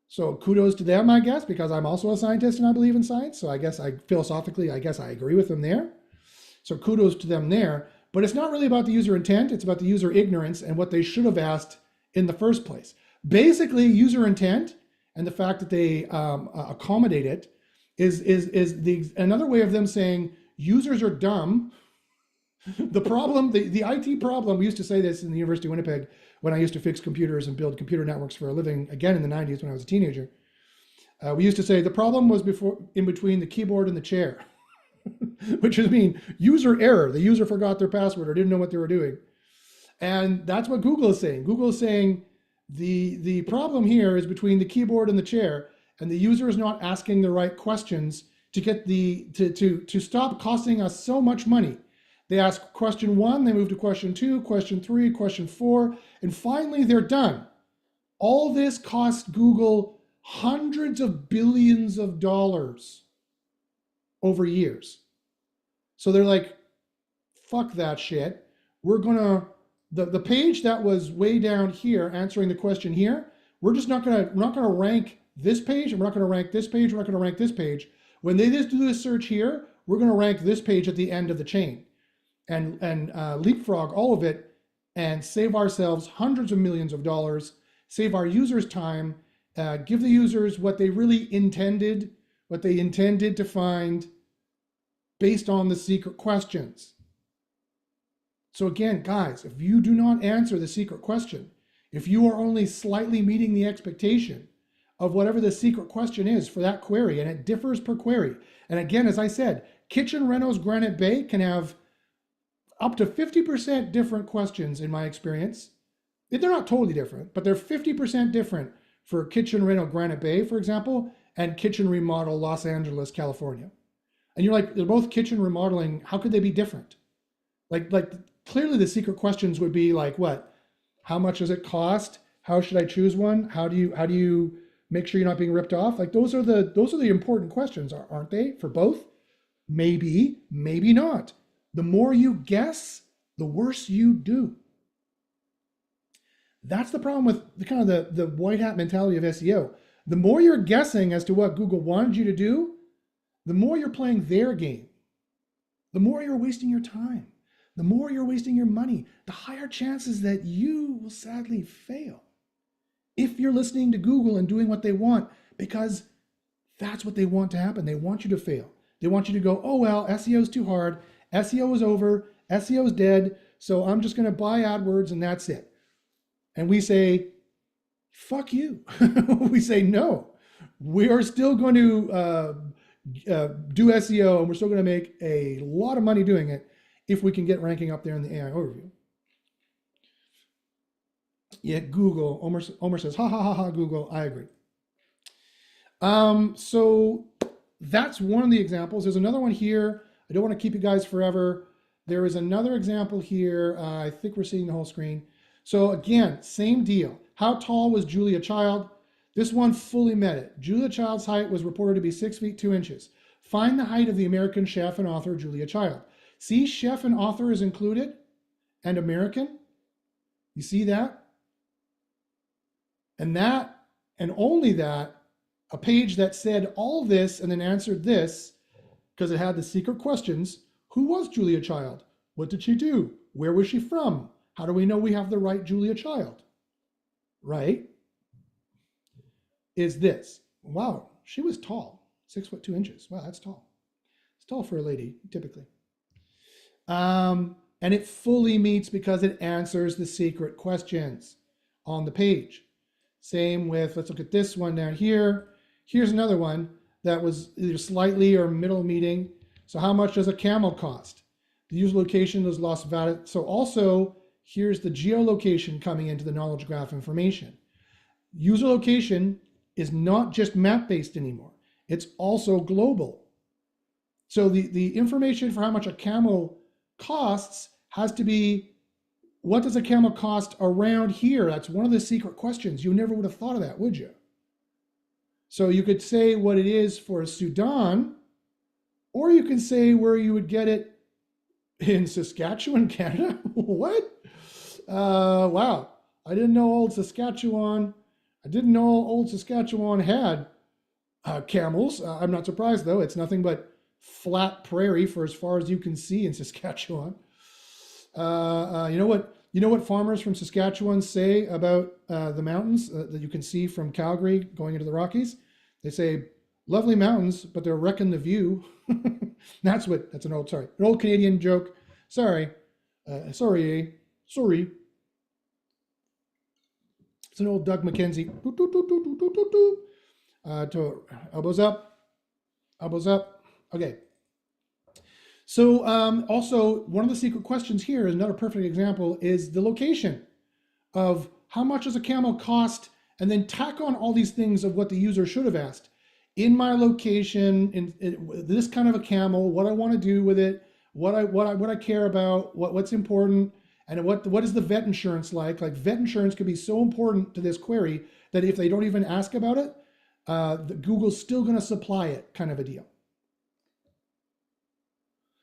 So kudos to them, I guess, because I'm also a scientist and I believe in science. So I guess philosophically, I agree with them there. So kudos to them there. But it's not really about the user intent. It's about the user ignorance and what they should have asked in the first place. Basically, user intent and the fact that they accommodate it is another way of them saying users are dumb. The problem, the IT problem, we used to say this in the University of Winnipeg when I used to fix computers and build computer networks for a living, again in the 90s when I was a teenager. We used to say the problem was in between the keyboard and the chair, which is user error. The user forgot their password or didn't know what they were doing. And that's what Google is saying. Google is saying the problem here is between the keyboard and the chair, and the user is not asking the right questions to get to stop costing us so much money. They ask question 1, they move to question 2, question 3, question 4, and finally they're done. All this cost Google hundreds of billions of dollars over years. So they're like, fuck that shit. We're gonna, the page that was way down here answering the question here, we're not gonna rank this page, and we're not gonna rank this page, we're not gonna rank this page. When they just do this search here, we're going to rank this page at the end of the chain and leapfrog all of it and save ourselves hundreds of millions of dollars, save our users time, give the users what they really intended, what they intended to find based on the secret questions. So again, guys, if you do not answer the secret question, if you are only slightly meeting the expectation of whatever the secret question is for that query, and it differs per query. And again, as I said, Kitchen Renos Granite Bay can have up to 50% different questions in my experience. They're not totally different, but they're 50% different for Kitchen Reno Granite Bay, for example, and Kitchen Remodel Los Angeles, California. And you're like, they're both kitchen remodeling. How could they be different? Like clearly the secret questions would be like, what? How much does it cost? How should I choose one? How do you make sure you're not being ripped off? Like those are the important questions, aren't they? For both? Maybe, maybe not. The more you guess, the worse you do. That's the problem with the kind of the white hat mentality of SEO. The more you're guessing as to what Google wanted you to do, the more you're playing their game. The more you're wasting your time. The more you're wasting your money, the higher chances that you will sadly fail if you're listening to Google and doing what they want, because that's what they want to happen. They want you to fail. They want you to go, oh, well, SEO is too hard. SEO is over. SEO is dead. So I'm just going to buy AdWords and that's it. And we say, fuck you. We say, no, we are still going to do SEO and we're still going to make a lot of money doing it if we can get ranking up there in the AI overview. Yet Google, Omer says, ha, ha, ha, ha, Google, I agree. So that's one of the examples. There's another one here. I don't want to keep you guys forever. There is another example here. I think we're seeing the whole screen. So again, same deal. How tall was Julia Child? This one fully met it. Julia Child's height was reported to be 6 feet 2 inches. Find the height of the American chef and author Julia Child. See, chef and author is included and American. You see that? And that, and only that, a page that said all this and then answered this, because it had the secret questions. Who was Julia Child? What did she do? Where was she from? How do we know we have the right Julia Child? Right? Is this. Wow, she was tall. 6 foot 2 inches. Wow, that's tall. It's tall for a lady, typically. And it fully meets because it answers the secret questions on the page. Same with, let's look at this one down here. Here's another one that was either slightly or middle meeting. So how much does a camel cost? The user location is Las Vegas. So also, here's the geolocation coming into the knowledge graph information. User location is not just map-based anymore. It's also global. So the information for how much a camel costs has to be, what does a camel cost around here? That's one of the secret questions. You never would have thought of that, would you? So you could say what it is for Sudan, or you can say where you would get it in Saskatchewan, Canada. What? Wow. I didn't know old Saskatchewan had camels. I'm not surprised though. It's nothing but flat prairie for as far as you can see in Saskatchewan. You know what farmers from Saskatchewan say about the mountains that you can see from Calgary going into the Rockies? They say, lovely mountains, but they're wrecking the view. That's an old Canadian joke. Sorry. It's an old Doug McKenzie. Elbows up. Okay. So also, one of the secret questions here is another perfect example is the location of how much does a camel cost, and then tack on all these things of what the user should have asked. In my location, in this kind of a camel, what I want to do with it, what I care about, what's important, and what is the vet insurance like? Like vet insurance could be so important to this query that if they don't even ask about it, Google's still going to supply it, kind of a deal.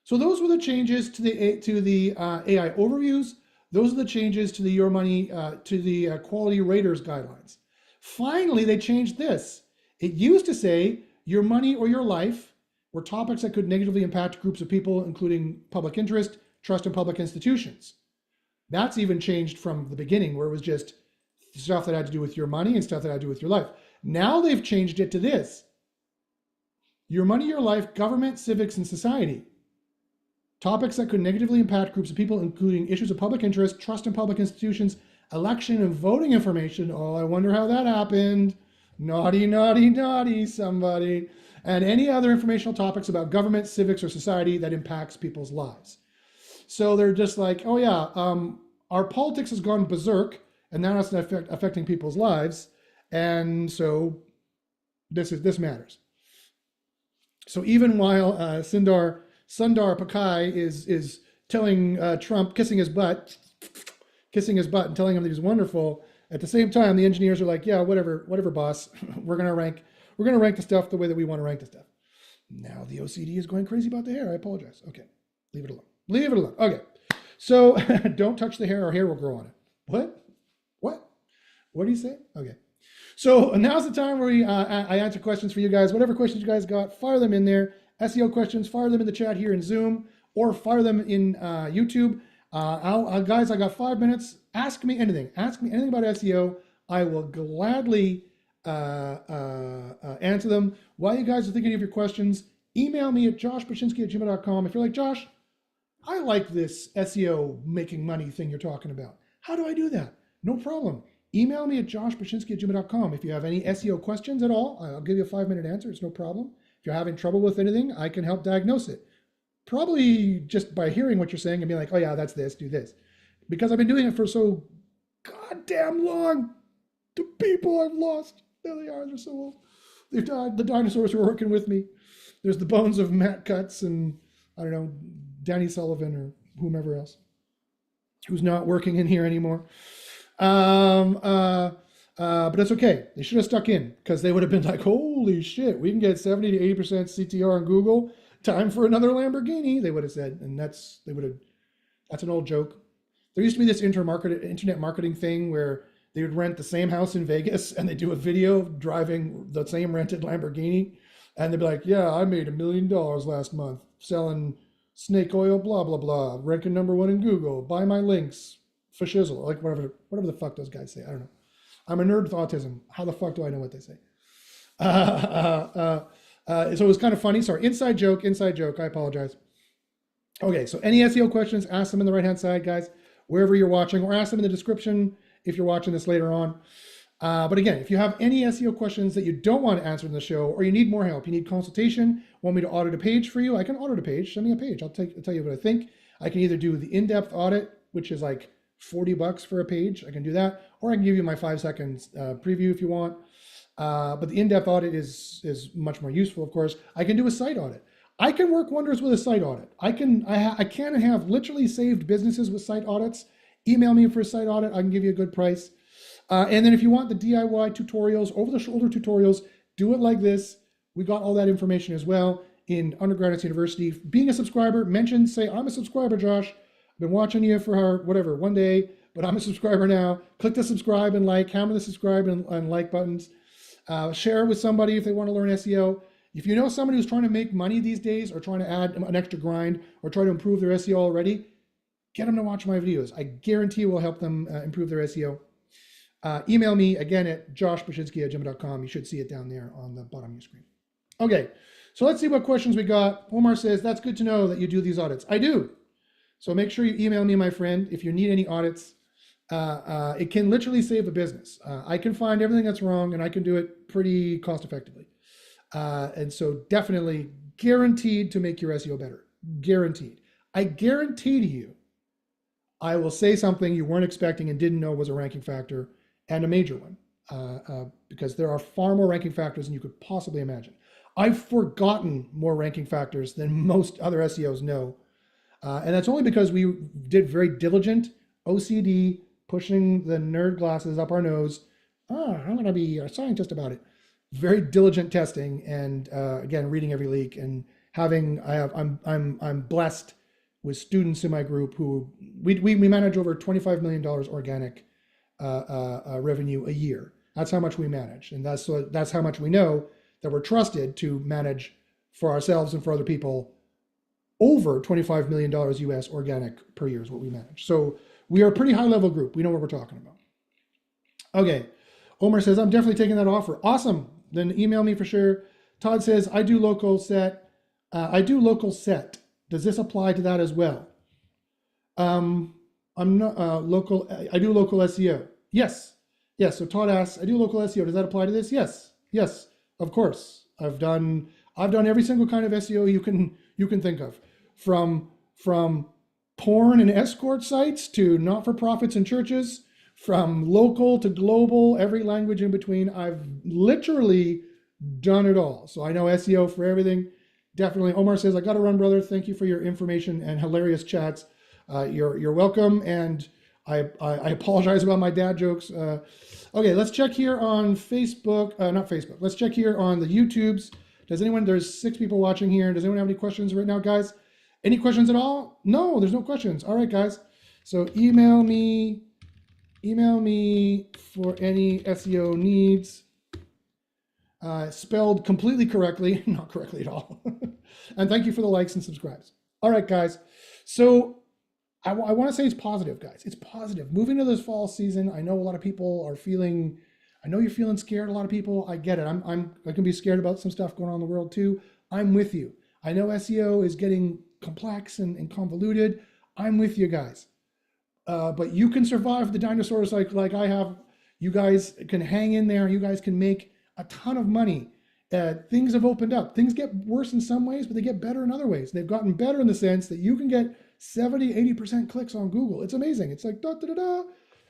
So those were the changes to the AI overviews. Those are the changes to the Your Money, to the quality raters guidelines. Finally, they changed this. It used to say your money or your life, were topics that could negatively impact groups of people, including public interest, trust in public institutions. That's even changed from the beginning, where it was just stuff that had to do with your money and stuff that had to do with your life. Now they've changed it to this: your money, your life, government, civics, and society. Topics that could negatively impact groups of people, including issues of public interest, trust in public institutions, election and voting information. Oh, I wonder how that happened. Naughty, naughty, naughty, somebody. And any other informational topics about government, civics, or society that impacts people's lives. So they're just like, oh yeah, our politics has gone berserk, and now it's affecting people's lives. And so this matters. So even while Sundar Pichai is telling Trump, kissing his butt and telling him that he's wonderful, at the same time the engineers are like, yeah, whatever, boss. we're gonna rank the stuff the way that we want to rank the stuff. Now the OCD is going crazy about the hair. I apologize. Okay, leave it alone. Okay, so don't touch the hair, or hair will grow on it. What do you say? Okay. So now's the time where I answer questions for you guys. Whatever questions you guys got, fire them in there. SEO questions, fire them in the chat here in Zoom, or fire them in YouTube. Guys, I got 5 minutes. Ask me anything. Ask me anything about SEO. I will gladly answer them. While you guys are thinking of your questions, email me at joshpashinsky@gmail.com. If you're like, Josh, I like this SEO making money thing you're talking about. How do I do that? No problem. Email me at joshpashinsky@gmail.com. If you have any SEO questions at all, I'll give you a 5-minute answer. It's no problem. If you're having trouble with anything, I can help diagnose it. Probably just by hearing what you're saying and being like, oh yeah, that's this, do this. Because I've been doing it for so goddamn long. The people I've lost, there they are, they're so old. They've died, the dinosaurs who were working with me. There's the bones of Matt Cutts and, I don't know, Danny Sullivan or whomever else who's not working in here anymore. But it's okay. They should have stuck in, because they would have been like, holy shit, we can get 70 to 80% CTR on Google. Time for another Lamborghini, they would have said. And that's an old joke. There used to be this internet marketing thing where they would rent the same house in Vegas and they do a video driving the same rented Lamborghini. And they'd be like, yeah, I made $1 million last month selling snake oil, blah, blah, blah. Ranking #1 in Google. Buy my links for shizzle. Like whatever the fuck those guys say. I don't know. I'm a nerd with autism. How the fuck do I know what they say? So it was kind of funny. Sorry, inside joke. I apologize. Okay, so any SEO questions, ask them in the right-hand side, guys, wherever you're watching, or ask them in the description if you're watching this later on. But again, if you have any SEO questions that you don't want to answer in the show, or you need more help, you need consultation, want me to audit a page for you, I can audit a page. Send me a page. I'll tell you what I think. I can either do the in-depth audit, which is like $40 for a page. I can do that, or I can give you my 5 seconds preview if you want. But the in-depth audit is much more useful, of course. I can do a site audit. I can work wonders with a site audit. I can have literally saved businesses with site audits. Email me for a site audit. I can give you a good price. And then if you want the DIY tutorials, over-the-shoulder tutorials, do it like this. We got all that information as well in Undergraduate University. Being a subscriber, say, I'm a subscriber, Josh. I've been watching you for whatever, 1 day, but I'm a subscriber now. Click the subscribe and like, hammer the subscribe and like buttons. Share with somebody if they want to learn SEO. If you know somebody who's trying to make money these days, or trying to add an extra grind, or try to improve their SEO already, get them to watch my videos. I guarantee we'll help them improve their SEO. Email me again at joshpashinsky@gmail.com. You should see it down there on the bottom of your screen. Okay, so let's see what questions we got. Omar says, that's good to know that you do these audits. I do. So make sure you email me, my friend, if you need any audits. It can literally save a business. I can find everything that's wrong, and I can do it pretty cost effectively. And so definitely guaranteed to make your SEO better. Guaranteed. I guarantee to you, I will say something you weren't expecting and didn't know was a ranking factor, and a major one, because there are far more ranking factors than you could possibly imagine. I've forgotten more ranking factors than most other SEOs know. And that's only because we did very diligent OCD, pushing the nerd glasses up our nose. I'm going to be a scientist about it. Very diligent testing, and again, reading every leak, and I'm blessed with students in my group who we manage over $25 million organic revenue a year. That's how much we manage, and that's how much we know that we're trusted to manage for ourselves and for other people. Over $25 million US organic per year is what we manage. So we are a pretty high level group. We know what we're talking about. Okay. Omar says, I'm definitely taking that offer. Awesome. Then email me for sure. Todd says, I do local set. Does this apply to that as well? I'm not local. I do local SEO. Yes. Yes. So Todd asks, I do local SEO. Does that apply to this? Yes. Yes. Of course. I've done every single kind of SEO you can think of, from porn and escort sites to not-for-profits and churches, from local to global, every language in between. I've literally done it all. So I know SEO for everything. Definitely. Omar says, I got to run, brother. Thank you for your information and hilarious chats. You're welcome. And I apologize about my dad jokes. Okay, let's check here on Facebook. Not Facebook. Let's check here on the YouTubes. There's 6 people watching here. Does anyone have any questions right now, guys? Any questions at all? No, there's no questions. All right, guys. So email me for any SEO needs. Spelled completely correctly, not correctly at all. And thank you for the likes and subscribes. All right, guys. So I want to say it's positive, guys. It's positive. Moving to this fall season, I know a lot of people are feeling, I know you're feeling scared, a lot of people. I get it. I can be scared about some stuff going on in the world too. I'm with you. I know SEO is getting complex and convoluted. I'm with you guys. But you can survive the dinosaurs like I have. You guys can hang in there. You guys can make a ton of money. Things have opened up. Things get worse in some ways, but they get better in other ways. They've gotten better in the sense that you can get 70, 80% clicks on Google. It's amazing. It's like da da da da.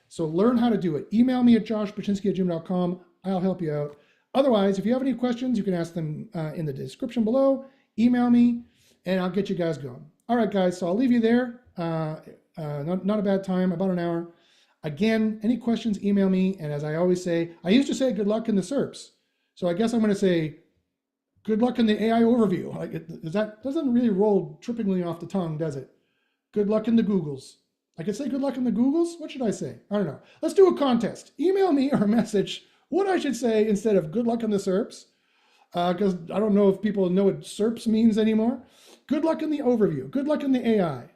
So learn how to do it. Email me at joshpaczynski@gmail.com. I'll help you out. Otherwise, if you have any questions, you can ask them in the description below. Email me, and I'll get you guys going. All right, guys. So I'll leave you there. Not a bad time, about an hour. Again, any questions, email me. And as I always say, I used to say good luck in the SERPs. So I guess I'm going to say good luck in the AI overview. That doesn't really roll trippingly off the tongue, does it? Good luck in the Googles. I could say good luck in the Googles. What should I say? I don't know. Let's do a contest. Email me or message what I should say instead of good luck in the SERPs, because I don't know if people know what SERPs means anymore. Good luck in the overview. Good luck in the AI.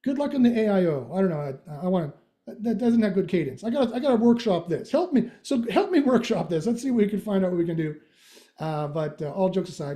Good luck in the AIO. I don't know. I want to. That doesn't have good cadence. I got to workshop this. Help me. So help me workshop this. Let's see what we can find out what we can do. But all jokes aside,